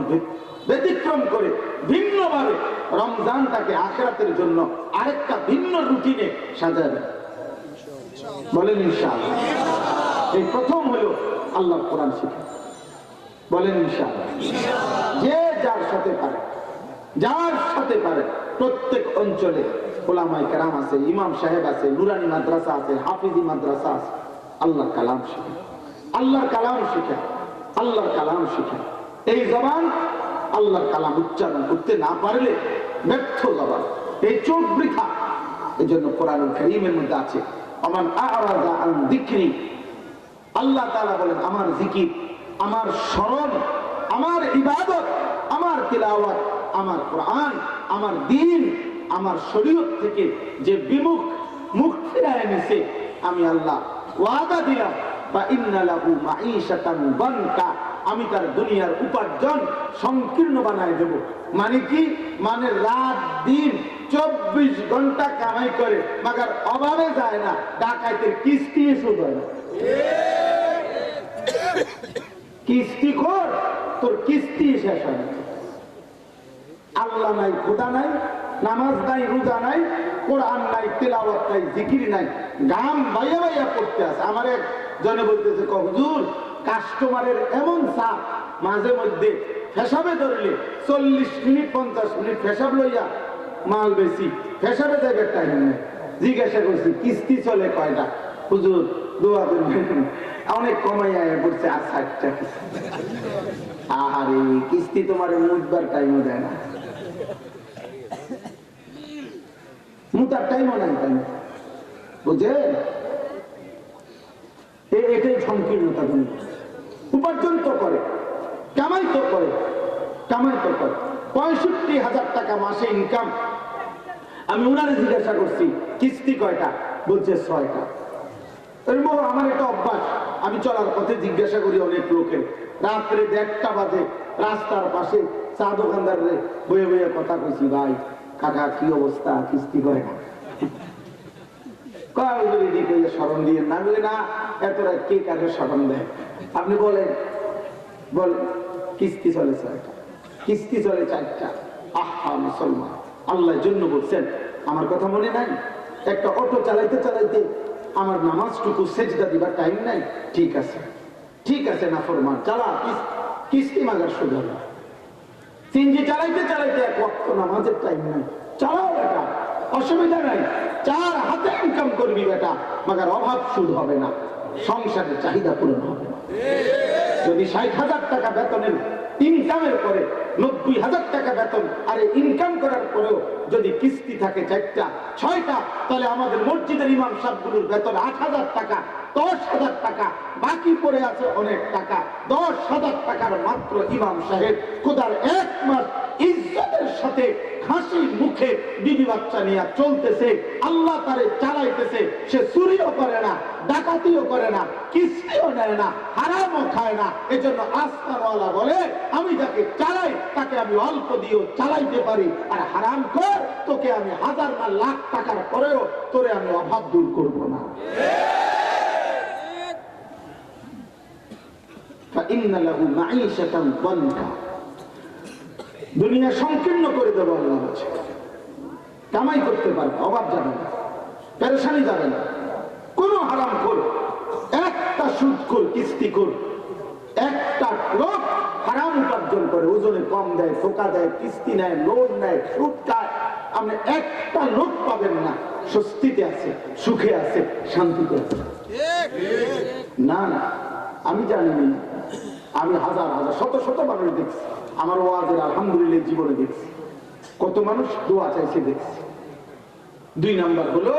ব্যতিক্রম করে ভিন্নভাবে রমজানটাকে আখিরাতের জন্য আরেকটা ভিন্ন রুটিনে সাজাবেন। বলেন ইনশাআল্লাহ। এই প্রথম হলো আল্লাহর কোরআন শিখা। বলেন ইনশাআল্লাহ। যে যার সাথে পারে, যার সাথে পারে, প্রত্যেক অঞ্চলে ওলামায়ে কেরাম আছে, ইমাম সাহেব আছে, নুরানি মাদ্রাসা আছে, হাফিজি মাদ্রাসা আছে, আল্লাহর কালাম শিখা, আল্লাহর কালাম শিখা, আল্লাহর কালাম শিখা। এই জবান আল্লাহর কালাম উচ্চারণ করতে না পারলে ব্যর্থ জবান, এই চোখ বৃথা। এই জন্য কোরআনুল কারীমের মধ্যে আছে, আমান আ'রাযা আন যিকরি, আল্লাহ তাআলা বলেন আমার জিকির, আমার স্মরণ, আমার ইবাদত, আমার তিলাওয়াত, আমার কোরআন, আমার দ্বীন, আমার শরীয়ত থেকে যে বিমুখ, মুখ ফিরায় নিছে, আমি আল্লাহ ওয়াদা দিলাম, বা ইন্না লাহু মাঈশাতান বানকা, আমি তার দুনিয়ার উপার্জন সংকীর্ণ বানায় দেব। মানে কি? মানে রাত দিন 24 ঘন্টা কামাই করে, মাগার অভাবে যায় না, ডাকাইতের কিস্তি এসে যায় না। কিস্তি কর, তোর কিস্তি শেষ হয় না। আল্লাহ নাই, খোদা নাই, নামাজ নাই, রোজা নাই, কোরআন নাই, তিলাওয়াত নাই, জিকির নাই, গাম বাইয়া বাইয়া পড়তে আছে। আমার এক জনে বলতেছে, হুজুর, কাস্টমারের এমন চাপ, মাঝে মধ্যে ফেসাবে ধরলে 40 মিনিট 50 মিনিট ফেসাব লইয়া মাল বেশি, ফেসাবে যাবে টাইম নেই। জিজ্ঞাসা করছি কিস্তি চলে কয়টা? হুজুর দোয়া করবেন, অনেক কমাই আয় করছে আর 60টা কিস্তি। আহারে, কিস্তি তোমার মুজবার টাইমও দেয় না, মুতার টাইমও নাই, তাই না? বুঝলেন? এটাই সংকীর্ণতা। উপার্জন তো করে, কামাই তো করে, কামাই তো করে, 65,000 টাকা মাসে ইনকাম, আমি উনারে জিজ্ঞাসা করছি কিস্তি কয়টা, বলছে 6টা। আমার একটা অভ্যাস, আমি চলার পথে জিজ্ঞাসা করি অনেক লোকের, রাত্রে 1:30 বাজে রাস্তার পাশে চা দোকানদারে বয়ে বয়ে কথা কইছি, ভাই কাকা কি অবস্থা, কিস্তি কয়টা? স্মরণ দিয়ে না, না এত রাত কে কাকে স্মরণ দেয়? আপনি বলেন কিস্তি চলে 6টা, কিস্তি চলে 4টা। আহা মুসলমান, আল্লাহর জন্য বলছেন, আমার কথা মনে নাই? একটা অটো চালাইতে চালাইতে আমার নামাজটুকু সেজদা দিবার টাইম নাই। ঠিক আছে, ঠিক আছে নাফরমান, চালা, কিস্তি মাগার সুযোগ হবে। সিনজি চালাইতে চালাইতে 1 ওয়াক্ত নামাজের টাইম নাই, চালাও বেটা, অসুবিধা নাই, 4 হাতে ইনকাম করবি বেটা, মাগার অভাব সুদ হবে না, সংসারের চাহিদা পূরণ হবে না। যদি 60,000 টাকা বেতনের ইনকামের পরে 90,000 টাকা বেতন আরে ইনকাম করার পরেও যদি কিস্তি থাকে 4টা 6টা, তাহলে আমাদের মসজিদের ইমাম সাহেবগুলোর বেতন 8,000 টাকা, 10,000 টাকা বাকি পড়ে আছে অনেক টাকা। 10,000 টাকার মাত্র ইমাম সাহেব খোদার 1 মাস ইজ্জতের সাথে হাসি মুখে বিবি বাচ্চা নিয়ে চলতেছে, আল্লাহ তারে চালাইতেছে। সে চুরিও করে না, ডাকাতিও করে না, কিস্তিও নেয় না, হারামও খায় না। এজন্য আসমানওয়ালা বলে, আমি যাকে চালাই তাকে আমি অল্প দিয়েও চালাইতে পারি, আর হারাম কর তোকে আমি 1000 না লাখ টাকার পরেও তোরে আমি অভাব দূর করব না। فإن له معيشة ضنكا, দুনিয়া সংকীর্ণ করে দেবো আল্লাহ বলছে। কামাই করতে পারবে, অভাব যাবে না, পেরেশানি যাবে না। কোন হারাম কর, একটা সুদ কর, কিস্তি কর, একটা লোক হারাম উপার্জন করে, ওজনে কম দেয়, ধোঁকা দেয়, কিস্তি নেয়, লোন নেয়, সুদ খায়, আপনি একটা লোক পাবেন না স্বস্তিতে আছে, সুখে আছে, শান্তিতে আছে। না না, আমি জানি না, আমি হাজার হাজার শত শত মানুষ দেখছি, আমার ওয়াজের আলহামদুলিল্লাহ জীবনে দেখছি, কত মানুষ দোয়া চাইছে দেখছি। 2 নাম্বার হলো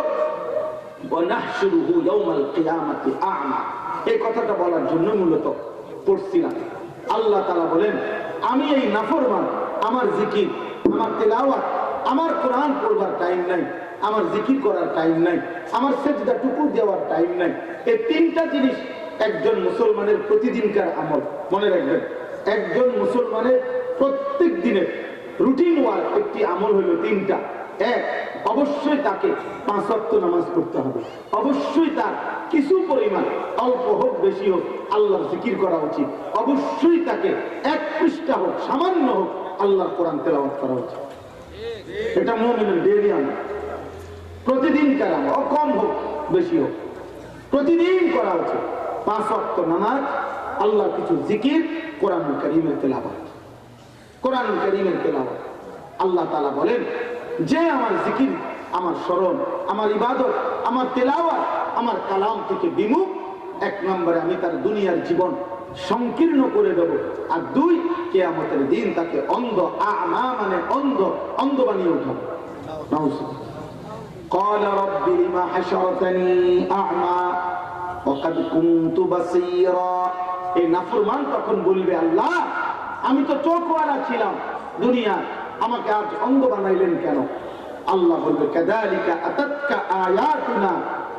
ওয়ানাহশুরুহু ইয়াওমাল কিয়ামাতি আ'মা, এই কথাটা বলার জন্য মূলত পড়ছিলাম। আল্লাহ তাআলা বলেন, আমি এই নাফরমান, আমার জিকির, আমার তেলাওয়াত, আমার কোরআন পড়বার টাইম নাই, আমার জিকির করার টাইম নাই, আমার সেজদা টুকু দেওয়ার টাইম নাই। এই 3টা জিনিস একজন মুসলমানের প্রতিদিনকার আমল। মনে রাখবেন, একজন মুসলমানের প্রত্যেক দিনের রুটিন ওয়ার্ক একটি আমল হলো 3টা। 1, অবশ্যই তাকে 5 ওয়াক্ত নামাজ পড়তে হবে। অবশ্যই তার কিছু পরিমাণ, অল্প হোক বেশি হোক, আল্লাহর জিকির করা উচিত। অবশ্যই তাকে 1 পৃষ্ঠা হোক, সামান্য হোক, আল্লাহর কোরআন তেলাওয়াত করা উচিত। এটা মুমিনের ডেইলি আমল, প্রতিদিনকার আমল, কম হোক বেশি হোক, প্রতিদিন করা উচিত। 5 ওয়াক্ত নামাজ, আল্লাহর কিছু জিকির, কোরআনুল কারীমের তেলাওয়াত, কোরআনুল কারীমের তেলাওয়াত। আল্লাহ তাআলা বলেন, যে আমার জিকির, আমার স্মরণ, আমার ইবাদত, আমার তেলাওয়াত, আমার কালাম থেকে বিমুখ, 1 নম্বরে আমি তার দুনিয়ার জীবন সংকীর্ণ করে দেব, আর 2, কিয়ামতের দিন তাকে অন্ধ, আ'মা মানে অন্ধ, অন্ধ বানিয়ে উঠাবো। قال رب لما حشرتني أعمى وقد كنت بصيرا, এই নাফরমান তখন বলবে, আল্লাহ আমি তো চোখওয়ালা ছিলাম দুনিয়া, আমাকে আজ অন্ধ বানাইলেন কেন? আল্লাহ বলবে, কাযালিকা আতাতকা আয়াতুনা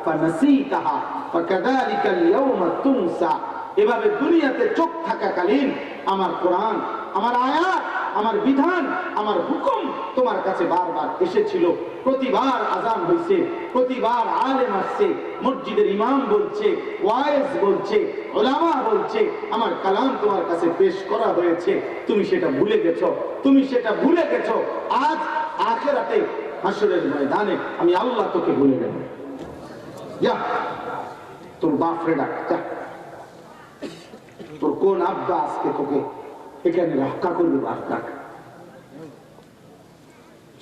ফানাসিতাহা ফাকাযালিকাল ইয়াওমা তুনসা। এভাবে দুনিয়াতে চোখ থাকাকালীন আমার কোরআন, আমার আয়াত, আমার বিধান, আমার হুকুম তোমার কাছে বারবার এসেছিল। প্রতিবার আযান হইছে, প্রতিবার আলেম আসছে, মসজিদের ইমাম বলছে, ওয়াইজ বলছে, উলামা বলছে, আমার কালাম তোমার কাছে পেশ করা হয়েছে, তুমি সেটা ভুলে গেছো, তুমি সেটা ভুলে গেছো। আজ আখিরাতে হাসরের ময়দানে আমি আল্লাহ তোকে ভুলে গেলাম। যা তোর বাপরে ডাক, যা তোর কোন আব্বা আজকে তোকে এখানে রক্ষা করবে, বাপ ডাক।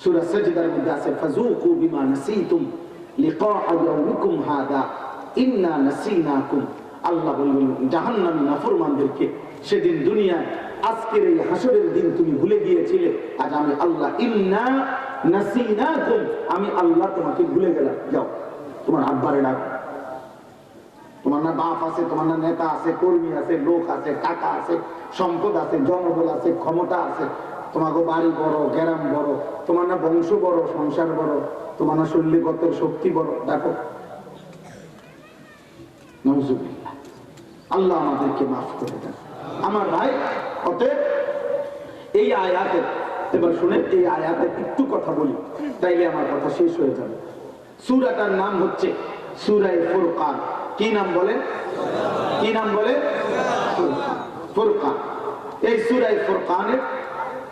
সূরা সাজদার মধ্যে আছে, ফাযুকু বিমা নাসিতুম লিকা ইয়াউমিকুম হাদা ইন্না নাসিনাকুম। আল্লাহ বলবেন জাহান্নামী নাফরমানদেরকে, সেদিন দুনিয়ায় আজকের এই হাসরের দিন তুমি ভুলে গিয়েছিলে, আজ আমি আল্লাহ ইন্না নাসিনাকুম, আমি আল্লাহ তোমাকে ভুলে গেলাম। যাও তোমার আব্বারে ডাক। তোমার না বাপ আছে, তোমার না নেতা আছে, কর্মী আছে, লোক আছে, টাকা আছে, সম্পদ আছে, জনবল আছে, ক্ষমতা আছে, তোমাকে বাড়ি বড়, গ্রাম বড়, তোমার না বংশ বড়, সংসার বড়, তোমার না শৈলীগত শক্তি বড়, দেখো। নাউজুবিল্লাহ, আল্লাহ আমাদেরকে মাফ করে দেন। আমার ভাই, অতএব এই আয়াতে, এবার শুনে এই আয়াতে একটু কথা বলি, তাইলে আমার কথা শেষ হয়ে যাবে। সূরাটার নাম হচ্ছে সূরা ফুরকান। কি নাম বলেন? কি নাম বলেন? ফুরকান। এই সূরা ফুরকানের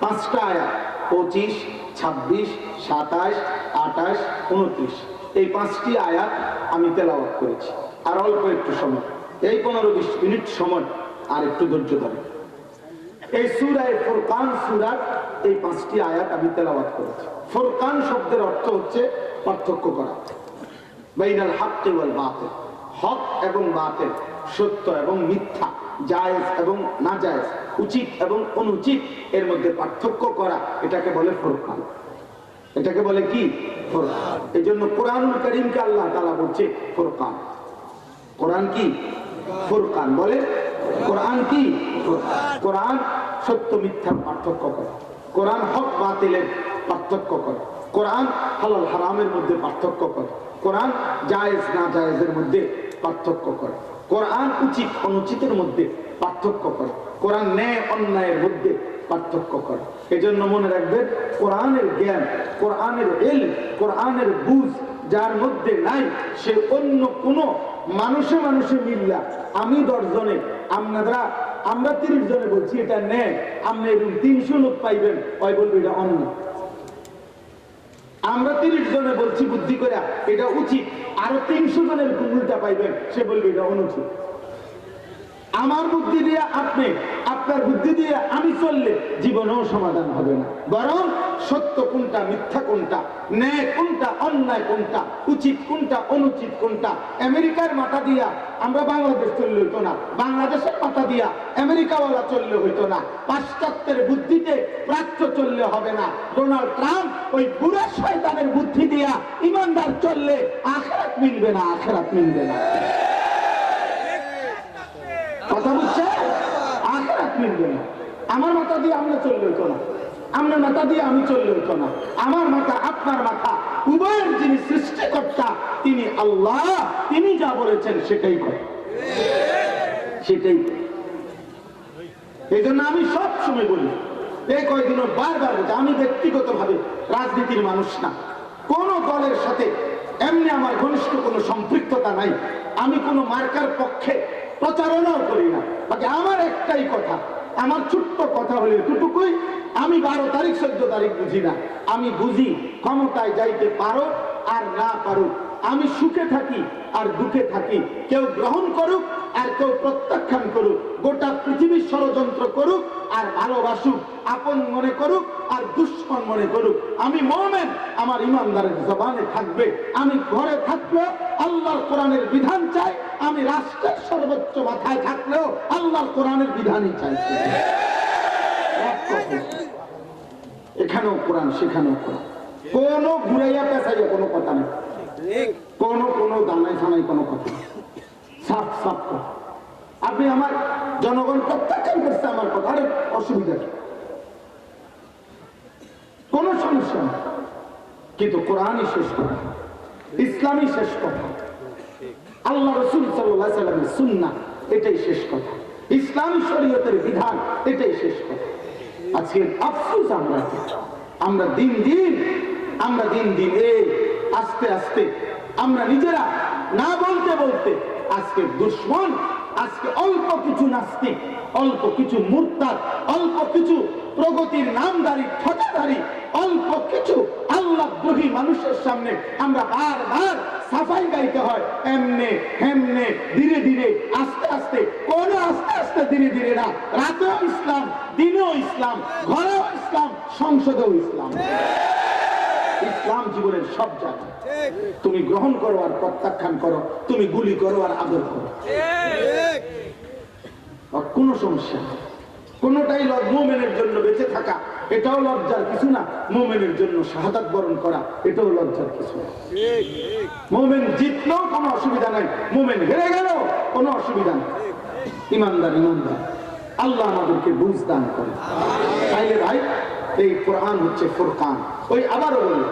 5টা আয়াত, 25, 26, 27, 28, 29, এই 5টি আয়াত আমি তেলাওয়াত করেছি। আর অল্প একটু সময়, এই 15-20 মিনিট সময়, আর একটু ধৈর্য ধরে। এই সূরা ফুরকান সূরার এই 5টি আয়াত আমি তেলাওয়াত করেছি। ফুরকান শব্দের অর্থ হচ্ছে পার্থক্য করা, বাইনাল হক ওয়াল বাতিল, হক এবং বাতিল, সত্য এবং মিথ্যা, জায়েজ এবং নাজায়েজ, উচিত এবং অনুচিত, এর মধ্যে পার্থক্য করা, এটাকে বলে ফুরকান। এটাকে বলে কি? ফুরকান। এই জন্য কোরআনুল কারীমকে আল্লাহ তাআলা বলছে ফুরকান। কোরআন কি? ফুরকান বলে। কোরআন কি? কোরআন সত্য মিথ্যার পার্থক্য করে, কোরআন হক বাতিলের পার্থক্য করে, কোরআন হালাল হারামের মধ্যে পার্থক্য করে, কোরআন জায়েজ না জায়েজের মধ্যে পার্থক্য করে, কোরআন উচিত অনুচিতের মধ্যে পার্থক্য করে, কোরআন ন্যায় অন্যায়ের মধ্যে পার্থক্য করে। এজন্য মনে রাখবেন, কোরআনের জ্ঞান, কোরআনের ইলম, কোরআনের বুঝ যার মধ্যে নাই, সে অন্য কোনো মানুষে মানুষে মিল্লা, আমি 10 জনে, আমরা 30 জনে বলছি এটা ন্যায়, আপনি এরকম 300 লোক পাইবেন, ওই বলবে এটা অন্য। আমরা 30 জনে বলছি বুদ্ধি করে এটা উচিত, আরো 300 জনের উল্টা পাইবেন, সে বলবে এটা অনুচিত। আমার বুদ্ধি দিয়ে আপনি, আপনার বুদ্ধি দিয়ে আমি চললে জীবনেও সমাধান হবে না, বরং সত্য কোনটা, মিথ্যা কোনটা, ন্যায় কোনটা, অন্যায় কোনটা, উচিত কোনটা, অনুচিত কোনটা, আমেরিকার মাথা দিয়া আমরা বাংলাদেশ চললে হইতো না, বাংলাদেশের মাথা দিয়া আমেরিকাওয়ালা চললে হইতো না, পাশ্চাত্যের বুদ্ধিতে প্রাচ্য চললে হবে না, ডোনাল্ড ট্রাম্প ওই বুড়া শয়তানের বুদ্ধি দিয়া ইমানদার চললে আখিরাত মিলবে না, আখিরাত মিলবে না। কথা বুঝছে? আখিরাত মিলবে না। আমার মাথা দিয়ে আমরা চললে হইতো না, আপনার মাথা দিয়ে আমি চললে হইতো না, আমার মাথা আপনার মাথা উভয়ের যিনি সৃষ্টিকর্তা তিনি আল্লাহ, তিনি যা বলেছেন সেটাই করে, সেটাই। এই জন্য আমি সব সময় বলি, এই কয়েকদিনও বারবার বলছি, আমি ব্যক্তিগতভাবে রাজনীতির মানুষ না, কোন দলের সাথে এমনি আমার ঘনিষ্ঠ কোনো সম্পৃক্ততা নাই, আমি কোনো মার্কার পক্ষে প্রচারণাও করি না। বাকি আমার একটাই কথা, আমার ছোট্ট কথা হলে এতটুকুই, আমি 12 তারিখ 14 তারিখ বুঝি না, আমি বুঝি ক্ষমতায় যাইতে পারো আর না পারো, আমি সুখে থাকি আর দুঃখে থাকি, কেউ গ্রহণ করুক আর কেউ প্রত্যাখ্যান করুক, গোটা পৃথিবীর ষড়যন্ত্র করুক আর ভালোবাসুক, আপন মনে করুক আর দুশ্মন মনে করুক, আমি মুমিন, আমার ইমানদারের জবানে থাকবে, আমি ঘরে থাকলেও আল্লাহর কোরআনের বিধান চাই, আমি রাষ্ট্রের সর্বোচ্চ মাথায় থাকলেও আল্লাহর কোরআনের বিধানই চাই। এখানেও কোরআন, সেখানেও কোরআন, কোন ঘুরাইয়া পেঁচাইয়া কোনো কথা নেই, কোন দানায় থানায় কোনো কথা, সাফ সাফ কথা। আপনি আমার জনগণ প্রত্যাখ্যান করছে আমার কথা, আরে অসুবিধা কি, কোন সমস্যা নেই, কিন্তু কোরআনই শেষ কথা, ইসলামই শেষ কথা, আল্লাহ রাসূল সাল্লাল্লাহু আলাইহি ওয়াসাল্লামের সুন্নাহ এটাই শেষ কথা, ইসলামী শরীয়তের বিধান এটাই শেষ কথা। আজকে আফসোস, আমরা দিন দিন এই আস্তে আস্তে আমরা নিজেরা না বলতে বলতে আজকে দুশ্মন, আজকে অল্প কিছু নাস্তিক, অল্প কিছু মুরতাদ, অল্প কিছু প্রগতির নামধারী ঠকাধারী, অল্প কিছু আল্লাহদ্রোহী মানুষের সামনে আমরা বারবার সাফাই গাইতে হয়, এমনে হেমনে ধীরে ধীরে আস্তে আস্তে, কোন আস্তে আস্তে ধীরে ধীরে না, রাতেও ইসলাম, দিনেও ইসলাম, ঘরেও ইসলাম, সংসদেও ইসলাম। ইসলাম জীবনের সব জায়গায়, তুমি গ্রহণ করো আর প্রত্যাখ্যান করো, তুমি গুলি করো আর আদর করো, কোনো সমস্যা নেই, কোনটাই মুমিনের জন্য বেঁচে থাকা এটাও লজ্জার কিছু না, মুমিনের জন্য শাহাদাত বরণ করা এটাও লজ্জার কিছু না। মুমিন জিতলেও কোনো অসুবিধা নাই, মুমিন হেরে গেলেও কোনো অসুবিধা নেই। ইমানদার, আল্লাহ আমাদেরকে বুঝ দান করে। তাইলে ভাই এই কোরআন হচ্ছে ফুরকান। ওই আবারও বলি,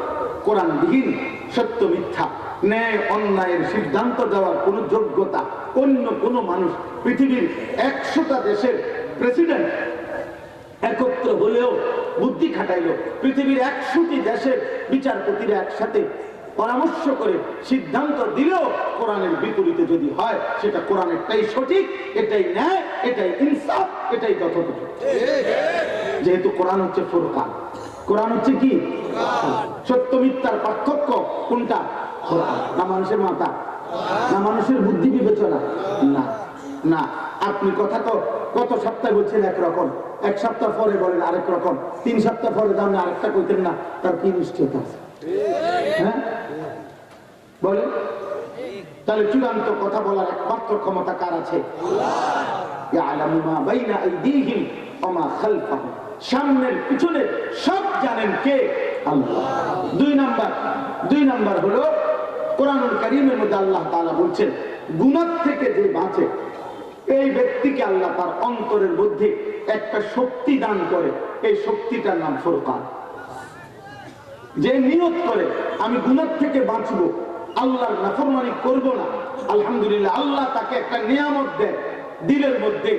কোরআন বিহীন সত্য মিথ্যা ন্যায় অন্যায়ের সিদ্ধান্ত দেওয়ার কোন যোগ্যতা অন্য কোন মানুষ পৃথিবীর 100টা দেশের প্রেসিডেন্ট একত্র হলেও বুদ্ধি খাটাইলো পৃথিবীর 100টি দেশের বিচারপতিরা একসাথে পরামর্শ করে সিদ্ধান্ত দিলেও কোরআনের বিপরীতে যদি হয় সেটা কোরআনেরটাই সঠিক, এটাই ন্যায়, এটাই ইনসাফ, এটাই যথাযথ। যেহেতু কোরআন হচ্ছে ফুরকান। কোরআন হচ্ছে কি? সত্য মিথ্যার পার্থক্য কোনটা? না মানুষের মাথা, না মানুষের বুদ্ধি বিবেচনা, না না। আপনি কথা তো গত সপ্তাহে বলছেন একরকম, এক সপ্তাহ পরে বলেন আরেক রকম, 3 সপ্তাহ পরে দাম আরেকটা কইতেন না, তার কি নিশ্চয়তা আছে? হ্যাঁ বলে, তাহলে চূড়ান্ত কথা বলার একমাত্র ক্ষমতা কার আছে? সামনের পিছনে সব জানেন কে? আল্লাহ। 2 নাম্বার হলো কোরআনুল কারীমের মধ্যে আল্লাহ তাআলা বলছেন গুনাহ থেকে যে বাঁচে এই ব্যক্তিকে আল্লাহ তার অন্তরের মধ্যে একটা শক্তি দান করে, এই শক্তিটার নাম ফুরকান। যে নিয়ত করে আমি গুনাহ থেকে বাঁচবো, আল্লাহর নাফরমানি করব না, আলহামদুলিল্লাহ আল্লাহ তাকে একটা নিয়ামত দেয় দিলের মধ্যে,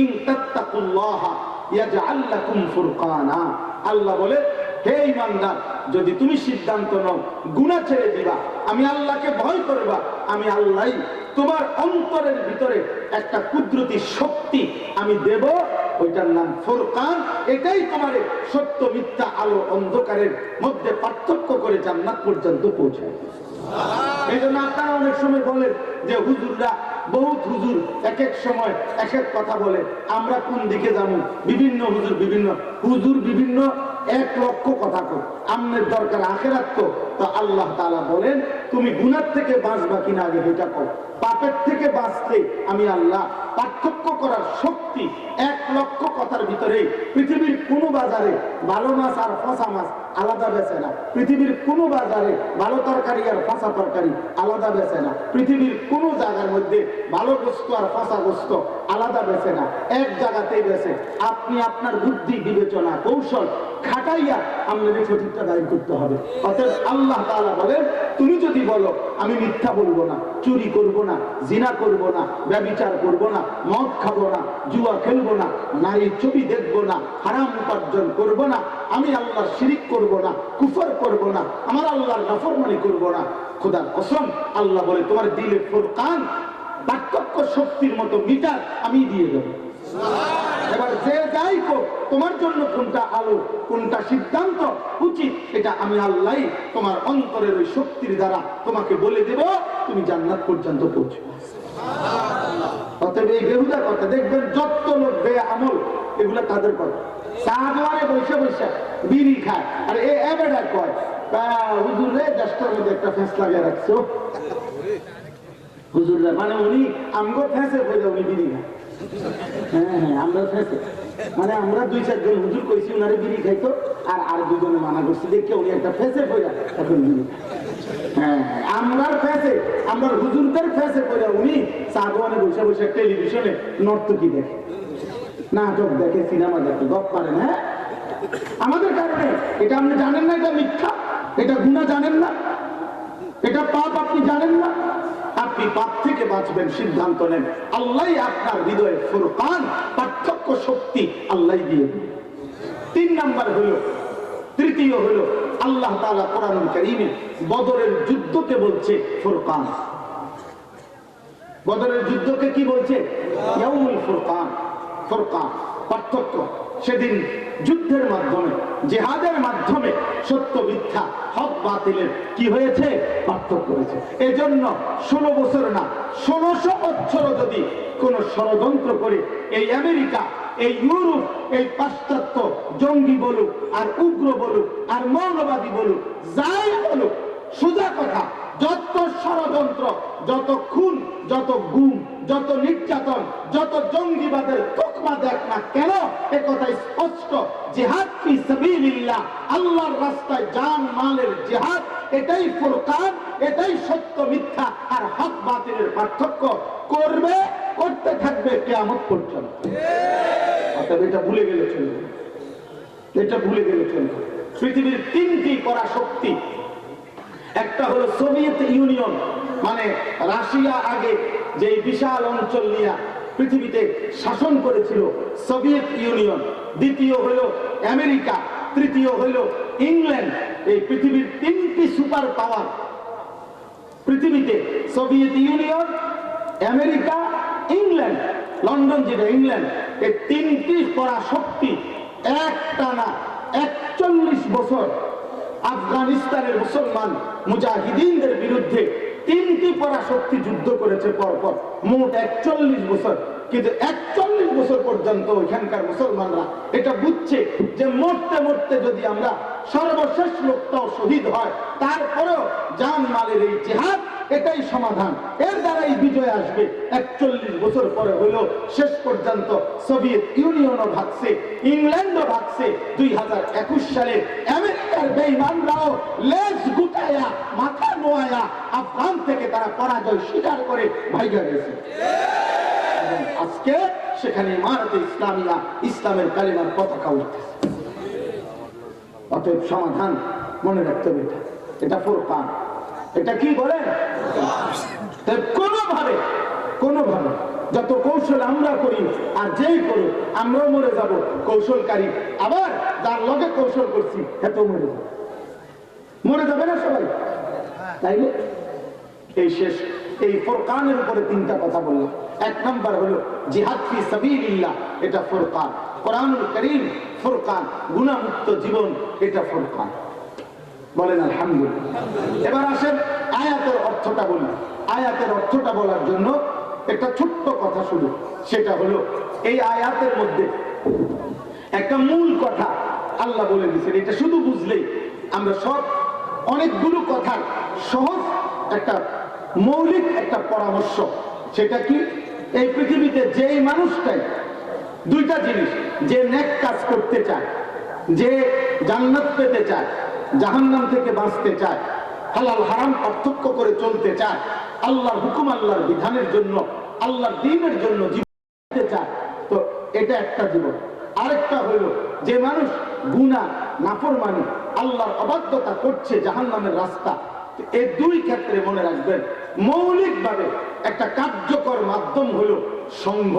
ইন তাত্তাকুল্লাহা ইয়াজআল লাকুম ফুরকানা। আল্লাহ বলে, হে ঈমানদার, যদি তুমি সিদ্ধান্ত নাও গুনাহ ছেড়ে দিবা, আমি আল্লাহকে ভয় করবা, আমি আল্লাহই তোমার অন্তরের ভিতরে একটা কুদরতি শক্তি আমি দেব, ওইটার নাম ফুরকান। এটাই তোমার সত্য মিথ্যা আলো অন্ধকারের মধ্যে পার্থক্য করে জান্নাত পর্যন্ত পৌঁছায়। এই জন্য আপনারা অনেক সময় বলেন যে হুজুররা, বহুত হুজুর এক এক সময় এক এক কথা বলে, আমরা কোন দিকে যাবো? বিভিন্ন হুজুর বিভিন্ন 1 লক্ষ কথা কর, আমনের দরকার আখেরাত তো আল্লাহ তাআলা বলেন তুমি গুনাহ থেকে বাঁচবা কিনা আগে এটা কর। পাপের থেকে বাঁচতে আমি আল্লাহ পার্থক্য করার শক্তি 1 লক্ষ কথার ভিতরে পৃথিবীর কোন বাজারে ভালো মাছ আর ফসা মাছ আলাদা বেচে না, পৃথিবীর কোন বাজারে ভালো তরকারি আর ফসা তরকারি আলাদা বেচে না, পৃথিবীর কোন জায়গার মধ্যে ভালো গোস্ত আর ফসা গোস্ত আলাদা বেচে না, এক জায়গাতেই বেচে। আপনি আপনার বুদ্ধি বিবেচনা কৌশল খাটাইয়া আপনাদের সঠিকটা দায়ী করতে হবে। অতএব আল্লাহ তাআলা বলেন তুমি যদি বলো আমি মিথ্যা বলবো না, চুরি করব না, জিনা করব না, ব্যভিচার করব না, মদ খাবো না, জুয়া খেলবো না, নারীর ছবি দেখবো না, হারাম উপার্জন করব না, আমি আল্লাহর শিরিক করব না, কুফর করব না, আমার আল্লাহর নাফরমানি করব না, খোদার কসম আল্লাহ বলে তোমার দিলে ফুরকান পার্থক্য শক্তির মতো মিটার আমি দিয়ে দেব। এবার যে যাই হোক তোমার জন্য কোনটা আলো কোনটা সিদ্ধান্ত উচিত এটা আমি আল্লাহ তোমার অন্তরের ওই শক্তির দ্বারা তোমাকে বলে দেব, তুমি জান্নাত পর্যন্ত পৌঁছবে। অতএব এই বেহুদার কথা দেখবেন যত লোক বেআমল এগুলা তাদের কথা। সাহাবারে বসে বসে বিড়ি খায় আর এ এবেডা কয় হুজুরে দেশটার মধ্যে একটা ফেস লাগিয়ে রাখছো হুজুররা, মানে উনি আমগো ফেঁসে বলে উনি বিড়ি খায়। হ্যাঁ আমরা ফেঁসে মানে আমরা 2-4 জন হুজুর কইছি উনারে বিড়ি খাইতো আর 2 জনে মানা করছি দেখে উনি একটা ফেঁসে পড়া এখন বিড়ি। হ্যাঁ আমরা ফেঁসে আমরা হুজুরদের ফেঁসে পড়া উনি সাগওয়ানে বসে বসে টেলিভিশনে নর্তকী দেখে, নাটক দেখে, সিনেমা দেখে, গপ পারেন। হ্যাঁ আমাদের কারণে এটা আপনি জানেন না, এটা মিথ্যা, এটা গুনাহ জানেন না, এটা পাপ আপনি জানেন না। আপনি পাপ থেকে বাঁচবেন সিদ্ধান্ত নেন, আল্লাহ আপনার হৃদয়ে ফুরকান পার্থক্য শক্তি আল্লাহ দিয়ে। 3 নাম্বার হলো, তৃতীয় হলো আল্লাহ তাআলা কোরআনুল কারীমে বদরের যুদ্ধকে বলছে ফুরকান। বদরের যুদ্ধকে কি বলছে? ইয়াউমুল ফুরকান। ফুরকান পার্থক্য। সেদিন যুদ্ধের মাধ্যমে জিহাদের মাধ্যমে সত্য মিথ্যা হক বাতিলের কি হয়েছে? পার্থক্য হয়েছে। এজন্য 16 বছর না 1600 বছর যদি কোন ষড়যন্ত্র করে এই আমেরিকা, এই ইউরোপ, এই পাশ্চাত্য জঙ্গি বলুক আর উগ্র বলুক আর মৌলবাদী বলুক, যাই বলুক, সোজা কথা, যত ষড়যন্ত্র, যত খুন, যত গুম, যত নির্যাতন, যত জঙ্গিবাদের তকমা দেখ না কেন, এ কথা স্পষ্ট। জিহাদ ফি সাবিলিল্লাহ, আল্লাহর রাস্তায় জান মালের জিহাদ, এটাই ফুরকান, এটাই সত্য মিথ্যা আর হক বাতিলের পার্থক্য। করবে, করতে থাকবে কিয়ামত পর্যন্ত। অতএব এটা ভুলে গেলে চলবে। এটা ভুলে গেলে চলবে। পৃথিবীর তিনটি পরাশক্তি, একটা হলো সোভিয়েত ইউনিয়ন, মানে রাশিয়া আগে যে বিশাল অঞ্চল নিয়ে পৃথিবীতে শাসন করেছিল, সোভিয়েত ইউনিয়ন। দ্বিতীয় হলো আমেরিকা, তৃতীয় হলো ইংল্যান্ড। এই পৃথিবীর তিনটি সুপার পাওয়ার পৃথিবীতে, Soviet union, America, England, London যেটা ইংল্যান্ড, এই তিনটি পরাশক্তি একটানা 41 বছর আফগানিস্তানের মুসলমান মুজাহিদিনদের বিরুদ্ধে তিনটি পরাশক্তি যুদ্ধ করেছে পরপর, মোট 41 বছর। কিন্তু 41 বছর পর্যন্ত ওইখানকার মুসলমানরা এটা বুঝছে যে মরতে মরতে যদি আমরা সর্বশেষ লোকটাও শহীদ হয়, তারপরেও জান মালের এই জিহাদ এটাই সমাধান, এর দ্বারাই বিজয় আসবে। 41 বছর পরে হইল শেষ পর্যন্ত সোভিয়েত ইউনিয়নও ভাগছে, ইংল্যান্ডও ভাগছে। 2021 সালে আমেরিকার বেঈমানরাও লেজ গুটায়া মাথা নোয়া আফগান থেকে তারা পরাজয় স্বীকার করে ভাইগা গেছে। আজকে সেখানে ইমারতে ইসলামিয়া, ইসলামের কালিমার পতাকা উঠতেছে। অতএব সমাধান মনে রাখতে হবে, এটা ফুরকান। এটা কি বলেন? কোনোভাবে যত কৌশল আমরা করি আর যেই করি, আমরাও মরে যাব কৌশলকারী, আবার যার লগে কৌশল করছি এতেও মরে যাবে না সবাই। তাইলে এই শেষ এই ফুরকানের উপরে তিনটা কথা বললাম। এক নাম্বার হলো জিহাদ ফি সাবিলিল্লাহ, এটা ফুরকান। কোরআনুল কারীম ফুরকান, গুনাহমুক্ত জীবন, এটা ফুরকান। বলেন আলহামদুলিল্লাহ। এবার আসেন আয়াতের অর্থটা বলি। আয়াতের অর্থটা বলার জন্য একটা ছোট্ট কথা শুধু, সেটা হলো এই আয়াতের মধ্যে একটা মূল কথা আল্লাহ বলে দিয়েছেন। এটা শুধু বুঝলেই আমরা সব অনেকগুলো কথার সহজ একটা মৌলিক একটা পরামর্শ, সেটা কি? এই পৃথিবীতে যেই মানুষটাই দুইটা জিনিস, যে নেক কাজ করতে চায়, যে জান্নাত পেতে চায়, জাহান্নাম থেকে বাঁচতে চায়, হালাল হারাম পার্থক্য করে চলতে চায়, আল্লাহর হুকুম আল্লাহর বিধানের জন্য, আল্লাহর দ্বীনের জন্য জীবন দিতে চায়, তো এটা একটা জীবন। আরেকটা হইল যে মানুষ গুনাহ, নাফরমানি, আল্লাহর অবাধ্যতা করছে, জাহান্নামের রাস্তা। এই দুই ক্ষেত্রে মনে রাখবেন, মৌলিকভাবে একটা কার্যকর মাধ্যম হলো সঙ্গ।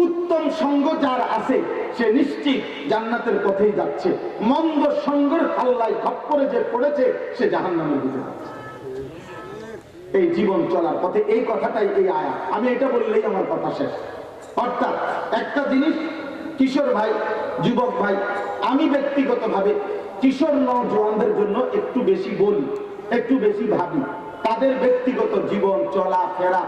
উত্তম সঙ্গ যার আছে সে নিশ্চিত জান্নাতের পথেই যাচ্ছে। মন্দ সঙ্গের পাল্লায় খপ্পরে যে পড়েছে সে জাহান্নামের দিকে যাচ্ছে এই জীবন চলার পথে। এই কথাটাই এই আয়াত। আমি এটা বললেই আমার কথা শেষ। অর্থাৎ একটা জিনিস, কিশোর ভাই, যুবক ভাই, আমি ব্যক্তিগতভাবে কিশোর নওজোয়ানদের জন্য একটু বেশি বলি, একটু বেশি ভাবি। তাদের ব্যক্তিগত জীবন, চলা ফেরা,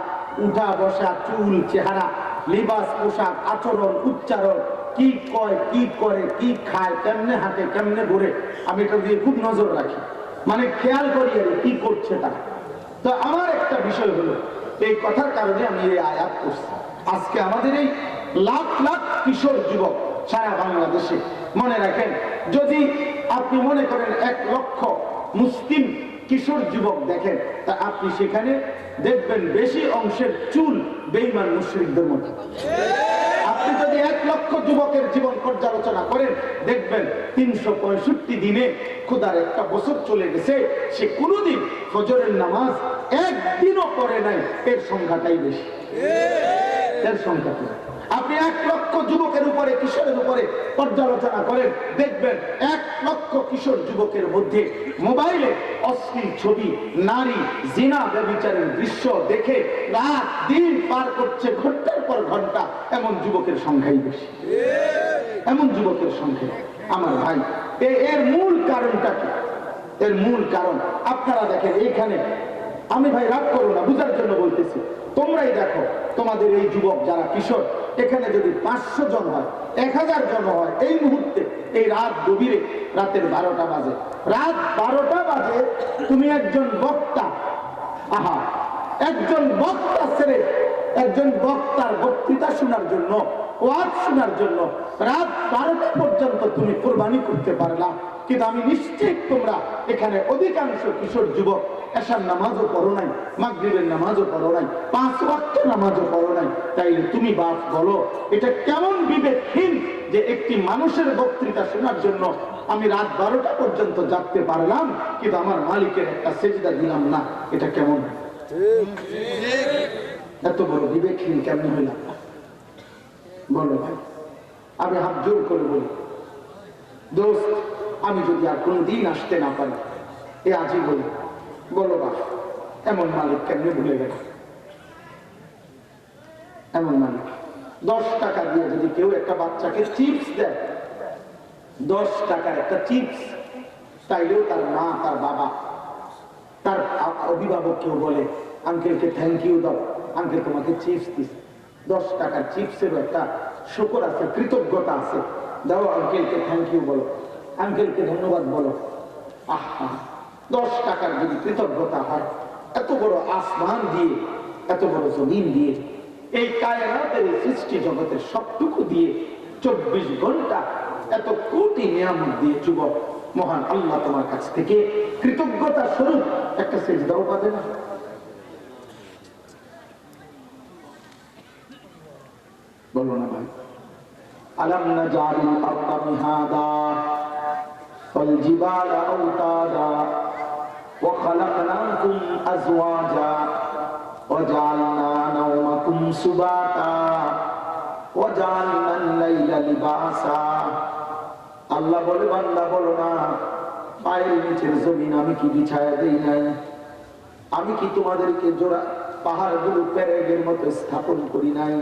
উঠা বসা, চুল, চেহারা, লিবাস, পোশাক, আচরণ, উচ্চারণ, কি কয়, কি করে, কি খায়, কেমনে হাঁটে, কেমনে ঘুরে, আমি এটা দিয়ে খুব নজর রাখি, মানে খেয়াল করি আর কি করছে তারা। তো আমার একটা বিষয় হলো, এই কথার কারণে আমি এই আয়াত করছি। আজকে আমাদের এই লাখ লাখ কিশোর যুবক সারা বাংলাদেশে, মনে রাখেন, যদি আপনি মনে করেন 1 লক্ষ মুসলিম কিশোর যুবক দেখেন, তা আপনি সেখানে দেখবেন বেশি অংশের চুল বেঈমান মুশরিকদের মতো। আপনি যদি 1 লক্ষ যুবকের জীবন পর্যালোচনা করেন, দেখবেন 365 দিনে খোদার একটা বছর চলে গেছে, সে কোনোদিন ফজরের নামাজ একদিনও পড়ে নাই, এর সংখ্যাটাই বেশি, এর সংখ্যাটা। আপনি 1 লক্ষ যুবকের উপরে, কিশোরের উপরে পর্যালোচনা করেন, দেখবেন 1 লক্ষ কিশোর যুবকের মধ্যে মোবাইলে অশ্লীল ছবি, নারী, জিনা, ব্যভিচারের দৃশ্য দেখে রাত দিন পার করছে, ঘন্টার পর ঘন্টা, এমন যুবকের সংখ্যাই বেশি, এমন যুবকের সংখ্যা। আমার ভাই, এর মূল কারণটা কি? এর মূল কারণ আপনারা দেখেন, এইখানে আমি ভাই রাগ করো না, বুঝার জন্য বলতেছি, তোমরাই দেখো তোমাদের এই যুবক যারা কিশোর, এখানে যদি 500 জন হয়, 1000 জন হয়, এই মুহূর্তে, এই রাত গভীরে, রাতের 12টা বাজে, রাত 12টা বাজে, তুমি একজন বক্তা, একজন বক্তা ছেড়ে একজন বক্তার বক্তৃতা শোনার জন্য ওয়াজ শোনার জন্য রাত 12টা পর্যন্ত তুমি কোরবানি করতে পারলা, কিন্তু আমি নিশ্চিত তোমরা এখানে অধিকাংশ কিশোর যুবক এশার নামাজও পড়ো নাই, মাগরিবের নামাজও পড়ো নাই, 5 ওয়াক্ত নামাজও পড়ো নাই। তাইলে তুমি বাপ বলো এটা কেমন বিবেকহীন যে একটি মানুষের বক্তৃতা শোনার জন্য আমি রাত 12টা পর্যন্ত জাগতে পারলাম, কিন্তু আমার মালিকের একটা সেজদা দিলাম না। এটা কেমন? এত বড় বিবেকহীন কেমন হইলাম? বলো ভাই, আমি হাত জোর করে বলি, দোস্ত আমি যদি আর কোনদিন আসতে না পারি, এ আজই বলি, বলো বাপ এমন মালিক কেমনে ভুলে গেল? এমন মালিক 10 টাকা দিয়ে যদি কেউ একটা বাচ্চাকে চিপস দেয়, 10 টাকার একটা চিপস, তাইলেও তার মা, তার বাবা, তার অভিভাবক কেউ বলে আঙ্কেলকে থ্যাংক ইউ দাও, আঙ্কেল তোমাকে চিপস দিচ্ছে। 10 টাকার চিপসেরও একটা শুকর আছে, কৃতজ্ঞতা আছে, দাও আঙ্কেলকে থ্যাংক ইউ বলো, আঙ্কেলকে ধন্যবাদ বলো। আহা, 10 টাকার যদি কৃতজ্ঞতা হয়, এত বড় আসমান দিয়ে, এত বড় জমিন দিয়ে, এই কায়নাতের সৃষ্টি জগতের সবটুকু দিয়ে 24 ঘন্টা এত কোটি নিয়ামত দিয়ে যুবক মহান আল্লাহ তোমার কাছ থেকে কৃতজ্ঞতা স্বরূপ একটা সেজদাও পাবে না? বলো না ভাই। আলাম নাজালিল আরদা মিহাদা ওয়াল জিবালা আওতাদা ওয়া খালাকনাকুম আজওয়াজা ওয়া জাআলনা নাওমাকুম সুবাতা ওয়া জাআলনাল লাইলা লিবাসা। আল্লাহ বলে বান্দা বলো না, পায়ের নিচের জমিন আমি কি বিছায়া দেই নাই? আমি কি তোমাদেরকে জোড়া পাহাড়গুলো প্যারেগের মতো স্থাপন করি নাই?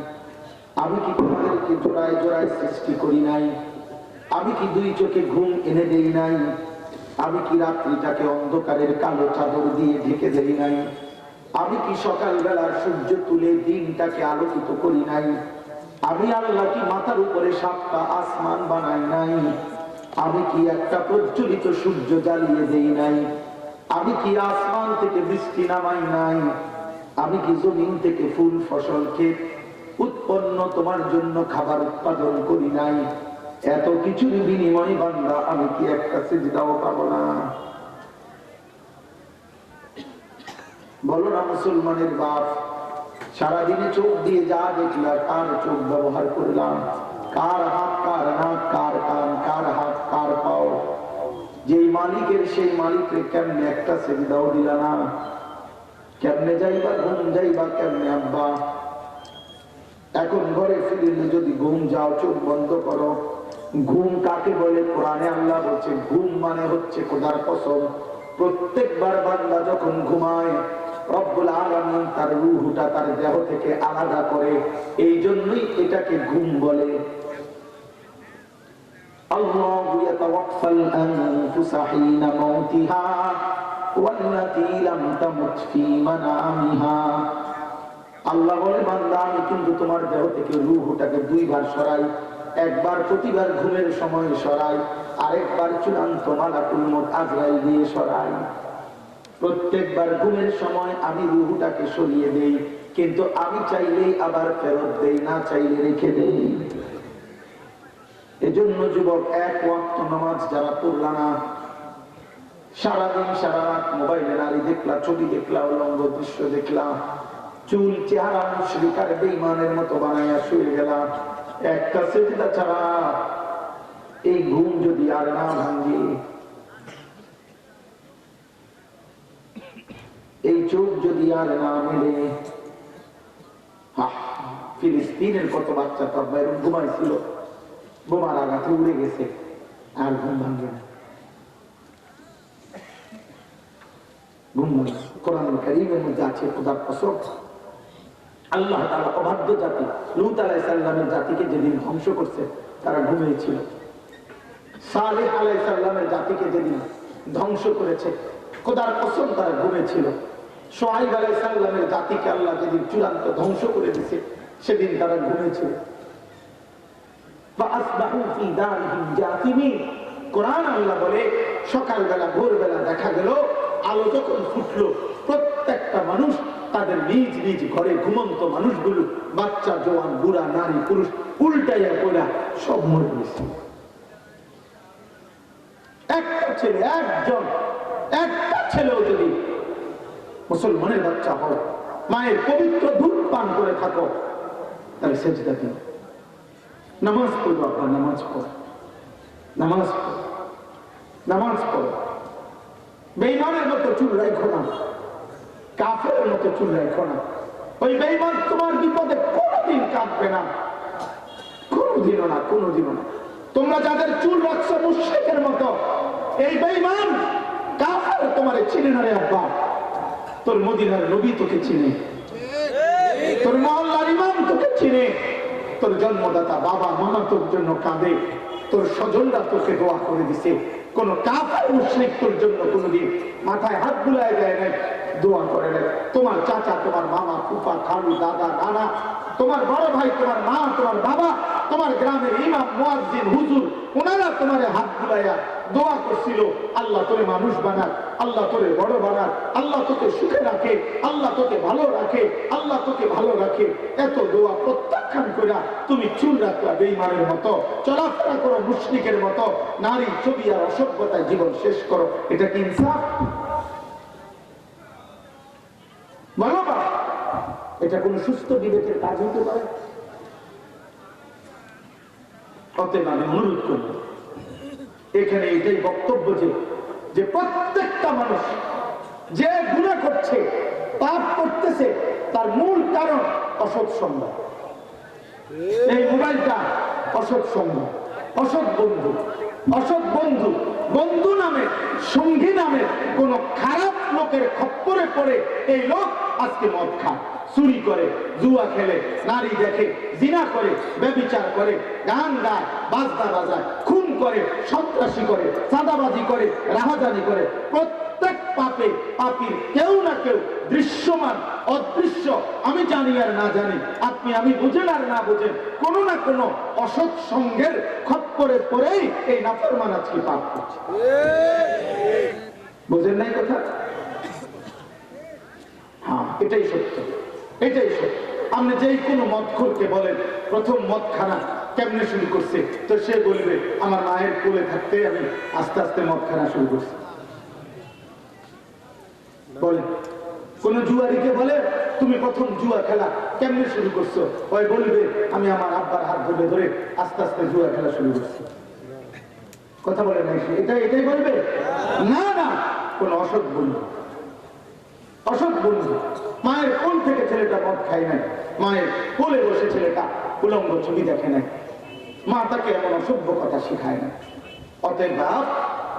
আমি কি তোমাদেরকে জোড়ায় জোড়ায় সৃষ্টি করি নাই? আমি কি 2 চোখে ঘুম এনে দেই নাই? আমি কি রাত্রিটাকে অন্ধকারের কালো চাদর দিয়ে ঢেকে দেই নাই? আমি কি সকালবেলার সূর্য তুলে দিনটাকে আলোকিত করি নাই? আমি আল্লাহ কি মাথার উপরে 7টা আসমান বানাই নাই? আমি কি একটা প্রজ্বলিত সূর্য জ্বালিয়ে দেই নাই? আমি কি আসমান থেকে বৃষ্টি নামাই নাই? আমি কি জমিন থেকে ফুল ফসল ক্ষেত উৎপন্ন তোমার জন্য খাবার উৎপাদন করি নাই? এত কিছুর বিনিময়ে বান্দা আমি কি একটা সিজদাও পাবো না? বলো না মুসলমানের বাপ, সারাদিনে চোখ দিয়ে যা দেখলাম, কার চোখ ব্যবহার করলাম, কার হাত, কার নাক, কার কান, কার হাত, কার পাও, যেই মালিকের সেই মালিকের কেমনে একটা সেজদাও দিলা না? কেমনে যাইবা ঘুম যাইবা কেমনে আব্বা? এখন ঘরে ফিরলে যদি ঘুম যাও, চোখ বন্ধ করো। ঘুম কাকে বলে? কোরআনে আল্লাহ বলছে ঘুম মানে হচ্ছে খোদার কসম, প্রত্যেকবার বান্দা যখন ঘুমায় রব্বুল আলামিন তার রূহটা তার দেহ থেকে আলাদা করে, এই জন্যই এটাকে ঘুম বলে। আল্লাহু ইয়াতাওয়াফাল আনফুসা হিনা মাউতিহা ওয়াল্লাতী লাম তামুত ফী মানামিহা। আল্লাহ বলে বান্দা আমি কিন্তু তোমার দেহ থেকে রূহটাকে 2 বার সরাই, একবার প্রতিবার ঘুমের সময় সরাই, আরেকবার চূড়ান্ত মালাকুল মউত আজরাইল দিয়ে সরাই। প্রত্যেকবার ঘুমের সময় আমি রূহটাকে সরিয়ে দেই, কিন্তু আমি চাইলেই আবার ফেরত দেই, না চাইলে রেখে দেই। এজন্য যুবক 1 ওয়াক্ত নামাজ যারা পড়লা না, সারাদিন সারা রাত মোবাইলে নারী দেখলা, ছবি দেখলা, উলঙ্গ দৃশ্য দেখলা, চুল চেহারা মুশরিকার বেঈমানের মতো বানাইয়া শুয়ে গেলা, একটা সেজদা ছাড়া এই ঘুম যদি আর না ভাঙে, এই চোখ যদি আর না মেলে, ফিলিস্তিনের কত বাচ্চা তার বাইরে ঘুমাইছিল, বোমার আঘাতে উড়ে গেছে, আর ঘুম ভাঙবে না। ঘুম ভাঙবে। কোরআন কারীমের মধ্যে আছে খোদার কসম, আল্লাহ তাআলা অবাধ্য জাতি লূত আলাইহিস সালামের জাতিকে যেদিন ধ্বংস করছে তারা ঘুমিয়েছিল। সালেহ আলাইহিস সালামের জাতিকে যেদিন ধ্বংস করেছে খোদার কসম তারা ঘুমিয়েছিল। শুআয়ব আলাইহিস সালামের জাতিকে আল্লাহ যেদিন চূড়ান্ত ধ্বংস করে দিয়েছে সেদিন তারা ঘুমিয়েছিল। ফাআসবাহু ফী দারিহিম জাসিমিন। কোরআন আল্লাহ বলে সকালবেলা ভোরবেলা দেখা গেল আলো যখন ফুটলো, প্রত্যেকটা মানুষ তাদের নিজ নিজ ঘরে ঘুমন্ত মানুষগুলো, বাচ্চা জওয়ান বুড়া নারী পুরুষ উল্টাইয়া পড়া সব মরে গেছে। একটা ছেলে, একটা ছেলেও যদি মুসলমানের বাচ্চা হয়, মায়ের পবিত্র দুধ পান করে থাকো, তাহলে সেজদা দিন, নামাজ পড়বো। আপনার নামাজ পড়ো, নামাজ পড়ো, নামাজ পড়ো। বেঈমানের মতো চুল রাখো না, কাফেরের মতো চুল রাখো না। ওই বেঈমান তোমার বিপদে কোনোদিন কাঁদবে না, কোনোদিনও না, কোনোদিনও না। তোমরা যাদের চুল রাখছো মুশরিকের মতো, এই বেঈমান কাফের তোমারে চিনে না রে আব্বা। তোর মদিনার নবী তোকে চিনে, তোর মহল্লার ইমাম তোকে চিনে, তোর জন্মদাতা বাবা মামা তোর জন্য কাঁদে, তোর স্বজনরা তোকে দোয়া করে দিছে। কোন কাফের মুশরিক তোর জন্য কোনদিন মাথায় হাত বুলায় দেয় নাই, দোয়া করে নাই। তোমার চাচা, তোমার মামা, ফুফা, খালু, দাদা, নানা, তোমার বড় ভাই, তোমার মা, তোমার বাবা, তোমার গ্রামের ইমাম, মুয়াজ্জিন, হুজুর, ওনারা তোমারে হাত বুলাইয়া দোয়া করছিল, আল্লাহ তোরে মানুষ বানাক, আল্লাহ তোরে বড় বানাক, আল্লাহ তোকে সুখে রাখে, আল্লাহ তোকে ভালো রাখে, আল্লাহ তোকে ভালো রাখে। এত দোয়া প্রত্যাখ্যান কইরা তুমি চুল রাখলা বেঈমানের মতো, চলাফেরা করো মুশরিকের মতো, নারী ছবি আর অসভ্যতায় জীবন শেষ করো। এটা কি ইনসাফ? বলো বা, এটা কোন সুস্থ বিবেকের কাজ হতে পারে? অতএব আমি অনুরোধ করব, এখানে এটাই বক্তব্য যে প্রত্যেকটা মানুষ যে গুনাহ করছে, পাপ করতেছে, তার মূল কারণ অসৎ সঙ্গ। এই মোবাইলটা অসৎ সঙ্গ, অসৎ বন্ধু, অসৎ বন্ধু, বন্ধু নামে, সঙ্গী নামে কোন খারাপ লোকের খপ্পরে পড়ে এই লোক আজকে মদ খায়, চুরি করে, জুয়া খেলে, নারী দেখে, জিনা করে, ব্যভিচার করে, গান গায়, বাজনা বাজায়, খুন করে, সন্ত্রাসী করে, চাঁদাবাজি করে, রাহাজানি করে। প্রত্যেক পাপে পাপীর কেউ না কেউ দৃশ্যমান অদৃশ্য, আমি জানি আর না জানি, আপনি আমি বুঝেন আর না বুঝেন, কোনো না কোনো অসৎ সঙ্গের খপ্পরে পড়েই এই নাফরমান আজকে পাপ করছে। বুঝেন নাই কথা? হ্যাঁ, এটাই সত্য, এটাই সত্য। আপনি যেই কোনো মদখোরকে বলেন প্রথম মদ খানা কেমনে শুরু করছে, তো সে বলবে আমার মায়ের কোলে থাকতে আমি আস্তে আস্তে মদ খানা শুরু করছি। বলে কোন জুয়ারিকে বলে তুমি প্রথম জুয়া খেলা কেমনে শুরু করছো, ওই বলবে আমি আমার আব্বার হাত ধরে ধরে আস্তে আস্তে জুয়া খেলা শুরু করছি। কথা বলে নাই, এটাই বলবে না। না, কোন অসৎ বন্ধু, অসৎ বন্ধু, মায়ের কোল থেকে ছেলেটা মদ খায় নাই, মায়ের কোলে বসে ছেলেটা উলঙ্গ ছবি দেখে নাই, মা তাকে এমন অসভ্য কথা শেখায় না। অতএব বাপ,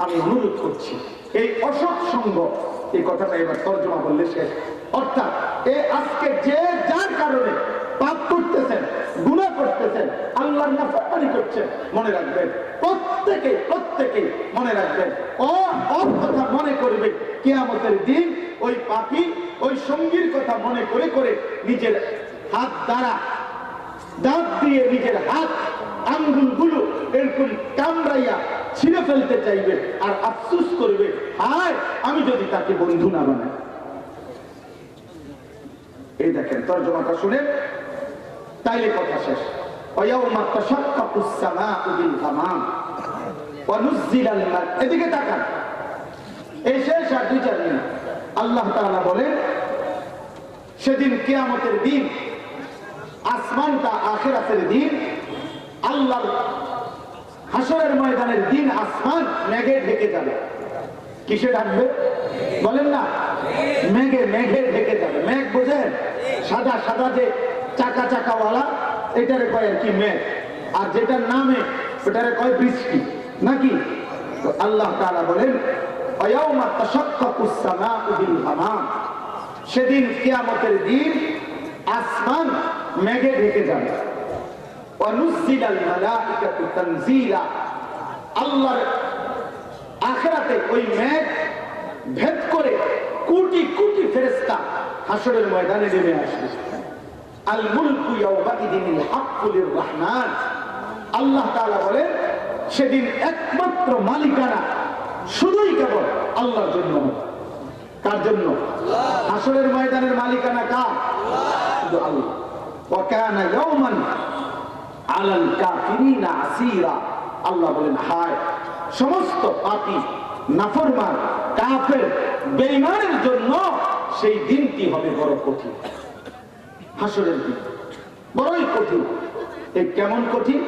আমি অনুরোধ করছি, এই অসৎ সঙ্গ, এই কথাটা এবার তর্জমা বললে শেষ। অর্থাৎ আজকে যে যার কারণে পাপ করতেছেন, গুনাহ করতেছেন, আল্লাহর নাফরমানি করছেন, মনে রাখবেন প্রত্যেকে মনে রাখবেন, ওর কথা মনে করবে কিয়ামতের দিন ওই পাপী ওই সঙ্গীর কথা মনে করে করে নিজের হাত দ্বারা দাঁত দিয়ে নিজের হাত আঙ্গুলগুলো এরকম কামড়াইয়া ছিঁড়ে ফেলতে চাইবে আর আফসোস করবে, হায় আমি যদি তাকে বন্ধু না বানাই। এই দেখেন তর্জমাটা শুনে তাইলে কথা শেষ। এদিকে তাকান, এই শেষ আর 2-4 দিন। আল্লাহ তাআলা বলেন সেদিন কিয়ামতের দিন, আসমানটা আখিরাতের দিন, আল্লাহ হাসরের ময়দানের দিন আসমান মেঘে ঢেকে যাবে। কিসে ঢাকবে বলেন না? মেঘে ঢেকে যাবে। মেঘ বোঝেন? সাদা সাদা যে চাকা চাকাওয়ালা, এটারে কয় আর কি মেঘ, আর যেটার নামে ওটারে কয় বৃষ্টি নাকি। তো আল্লাহ তাআলা বলেন ওয়ায়াউমা তাশাক্কাকুস সামাউ বিল গামাম, সেদিন কিয়ামতের দিন আসমান মেঘে ঢেকে যাবে। ওয়া নুজিলাল মালাইকাতু তানজিলা, আল্লাহর আখিরাতে ওই মেঘ ভেদ করে কোটি কোটি ফেরেশতা হাসরের ময়দানে নেমে আসবে। আল মুলকু ইয়াওমাইদিনিল হাক্কু লির রহমান, আল্লাহ তাআলা বলেন সেদিন একমাত্র মালিকানা শুধুই কেবল আল্লাহর জন্য। কার জন্য? হাসরের ময়দানের মালিকানা কার? শুধু আল্লাহ। ওয়া কানা ইয়াওমান আলাল কাফিরিনা আসীরা। আল্লাহ বলেন, হায় সমস্ত পাপী, নাফরমান, কাফের, বেঈমানের জন্য সেই দিনটি হবে বড় কঠিন। হাসরের দিন বড়ই কঠিন। এই কেমন কঠিন?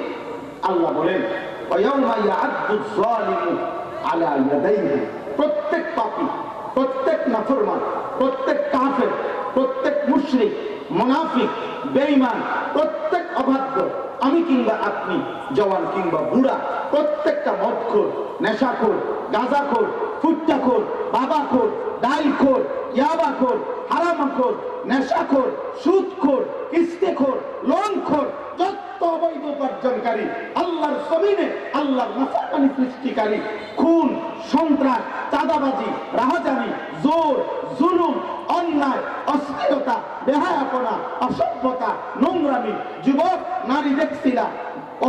আল্লাহ বলেন, ওয়ায়াউমা ইয়া'আদ্দু যালিমু আলা ইয়াদাইহি। প্রত্যেক পাপী, প্রত্যেক নাফরমান, প্রত্যেক কাফের, প্রত্যেক মুশরিক, মুনাফিক, বেঈমান, প্রত্যেক অবাধ্য, আমি কিংবা আপনি, জওয়ান কিংবা বুড়া, প্রত্যেকটা মদখোর, নেশাখোর, গাঁজাখোর, ফুট্টাখোর, বাবাখোর, ডাইলখোর, ইয়াবাখোর, হারামাখোর, নেশাখোর, সুদখোর, কিস্তিখোর, লোনখোর, যত অবৈধ উপার্জনকারী, আল্লাহর জমিনে আল্লাহর নাফরমানি সৃষ্টিকারী, খুন, সন্ত্রাস, চাঁদাবাজি, রাহাজানি, জোর, জুলুম, অন্যায়, অশ্লীলতা, বেহায়াপনা, অসভ্যতা, নোংরামি, যুবক নারী দেখছিলা,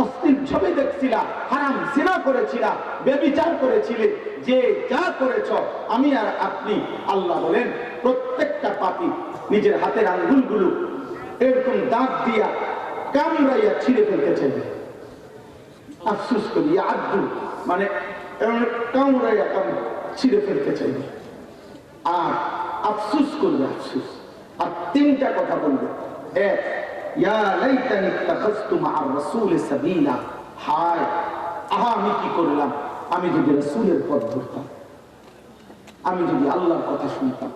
অশ্লীল ছবি দেখছিলা, হারাম জিনা করেছিলা, ব্যভিচার করেছিলে, যে যা করেছ, আমি আর আপনি, আল্লাহ বলেন প্রত্যেকটা পাপী নিজের হাতের আঙ্গুলগুলো এরকম দাঁত দিয়া কামড়াইয়া ছিঁড়ে ফেলতে চাইবে। আফসুস করি, আব্দুল মানে কামড়াইয়া ছিঁড়ে ফেলতে চাইবে। আর আফসুস করবে, আফসুস। আর তিনটা কথা বলবে, এক, ইয়া লাইতানি ইত্তাখাযতু মা'আর রাসূলি সাবিলা। হায়, আহা আমি কি করলাম, আমি যদি রাসূলের পথ ধরতাম, আমি যদি আল্লাহর কথা শুনতাম,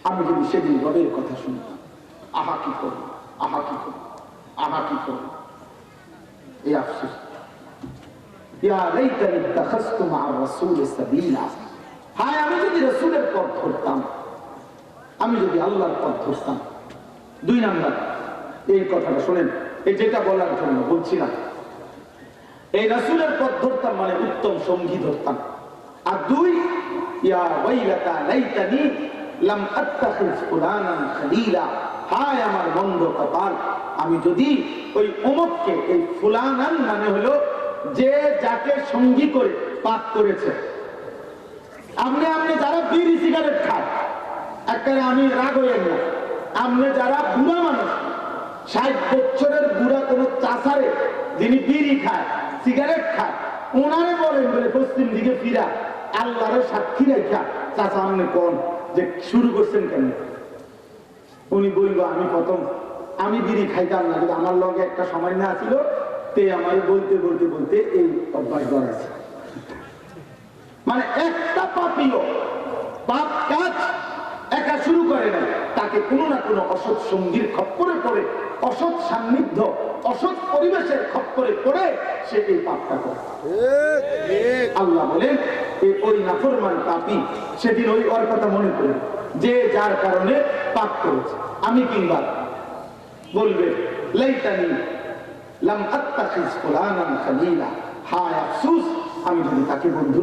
আমি যদি সেদিন রবের কথা শুনতাম, আহা কি করব, আহা কি করব, আহা কি করব। এই আফসোস। ইয়া লাইতানি ইত্তাখাযতু মা'আর রাসূলি সাবিলা। হায়, আমি যদি রাসূলের পথ ধরতাম, আমি যদি আল্লাহর পথ ধরতাম। দুই নাম্বার, এই কথাটা শোনেন, এই যেটা বলার জন্য বলছিলাম, এই রাসূলের পথ ধরতাম মানে উত্তম সঙ্গী ধরতাম। আর দুই, ইয়া ওয়াইলাতা লাইতানি লাম আত্তাখিজ ফুলানান খালিলা। হায় আমার মন্দ কপাল, আমি যদি ওই অমুককে, এই ফুলানান মানে হলো যে যাকে সঙ্গী করে পাপ করেছে। আপনি যারা বিড়ি সিগারেট খায়, একবারে আমি রাগ হইয়েন না, আপনি যারা বুড়া মানুষ, 60 বছরের বুড়া কোন চাষারে যিনি বিড়ি খায়, সিগারেট খায়, ওনারে বলেন বলে পশ্চিম দিকে ফিরা আল্লাহরে সাক্ষী রেখা, চাষা আপনি কোন যে শুরু করছেন কেন? উনি বলবো, আমি প্রথম আমি বিড়ি খাইতাম না, কিন্তু আমার লগে একটা সময় না ছিল, তে আমার বলতে বলতে বলতে এই অভ্যাস গড়াছে। মানে একটা পাপীও পাপ কাজ একা শুরু করে না, তাকে কোনো না কোনো অসৎ সঙ্গীর খপ্পরে পড়ে, অসৎ সান্নিধ্য, অসৎ পরিবেশের খপ্পরে পড়ে সে এই পাপটা করে। আল্লাহ বলেন, ওই নাফরমান পাপী সেদিন ওই ওর কথা মনে করে, যে যার কারণে পাপ করেছে। আমি কিংবা বলবে, লাইতানি লাম আত্তাখিজ ফুলানান খালিলা। হায় আফসোস, আমি যদি তাকে বন্ধু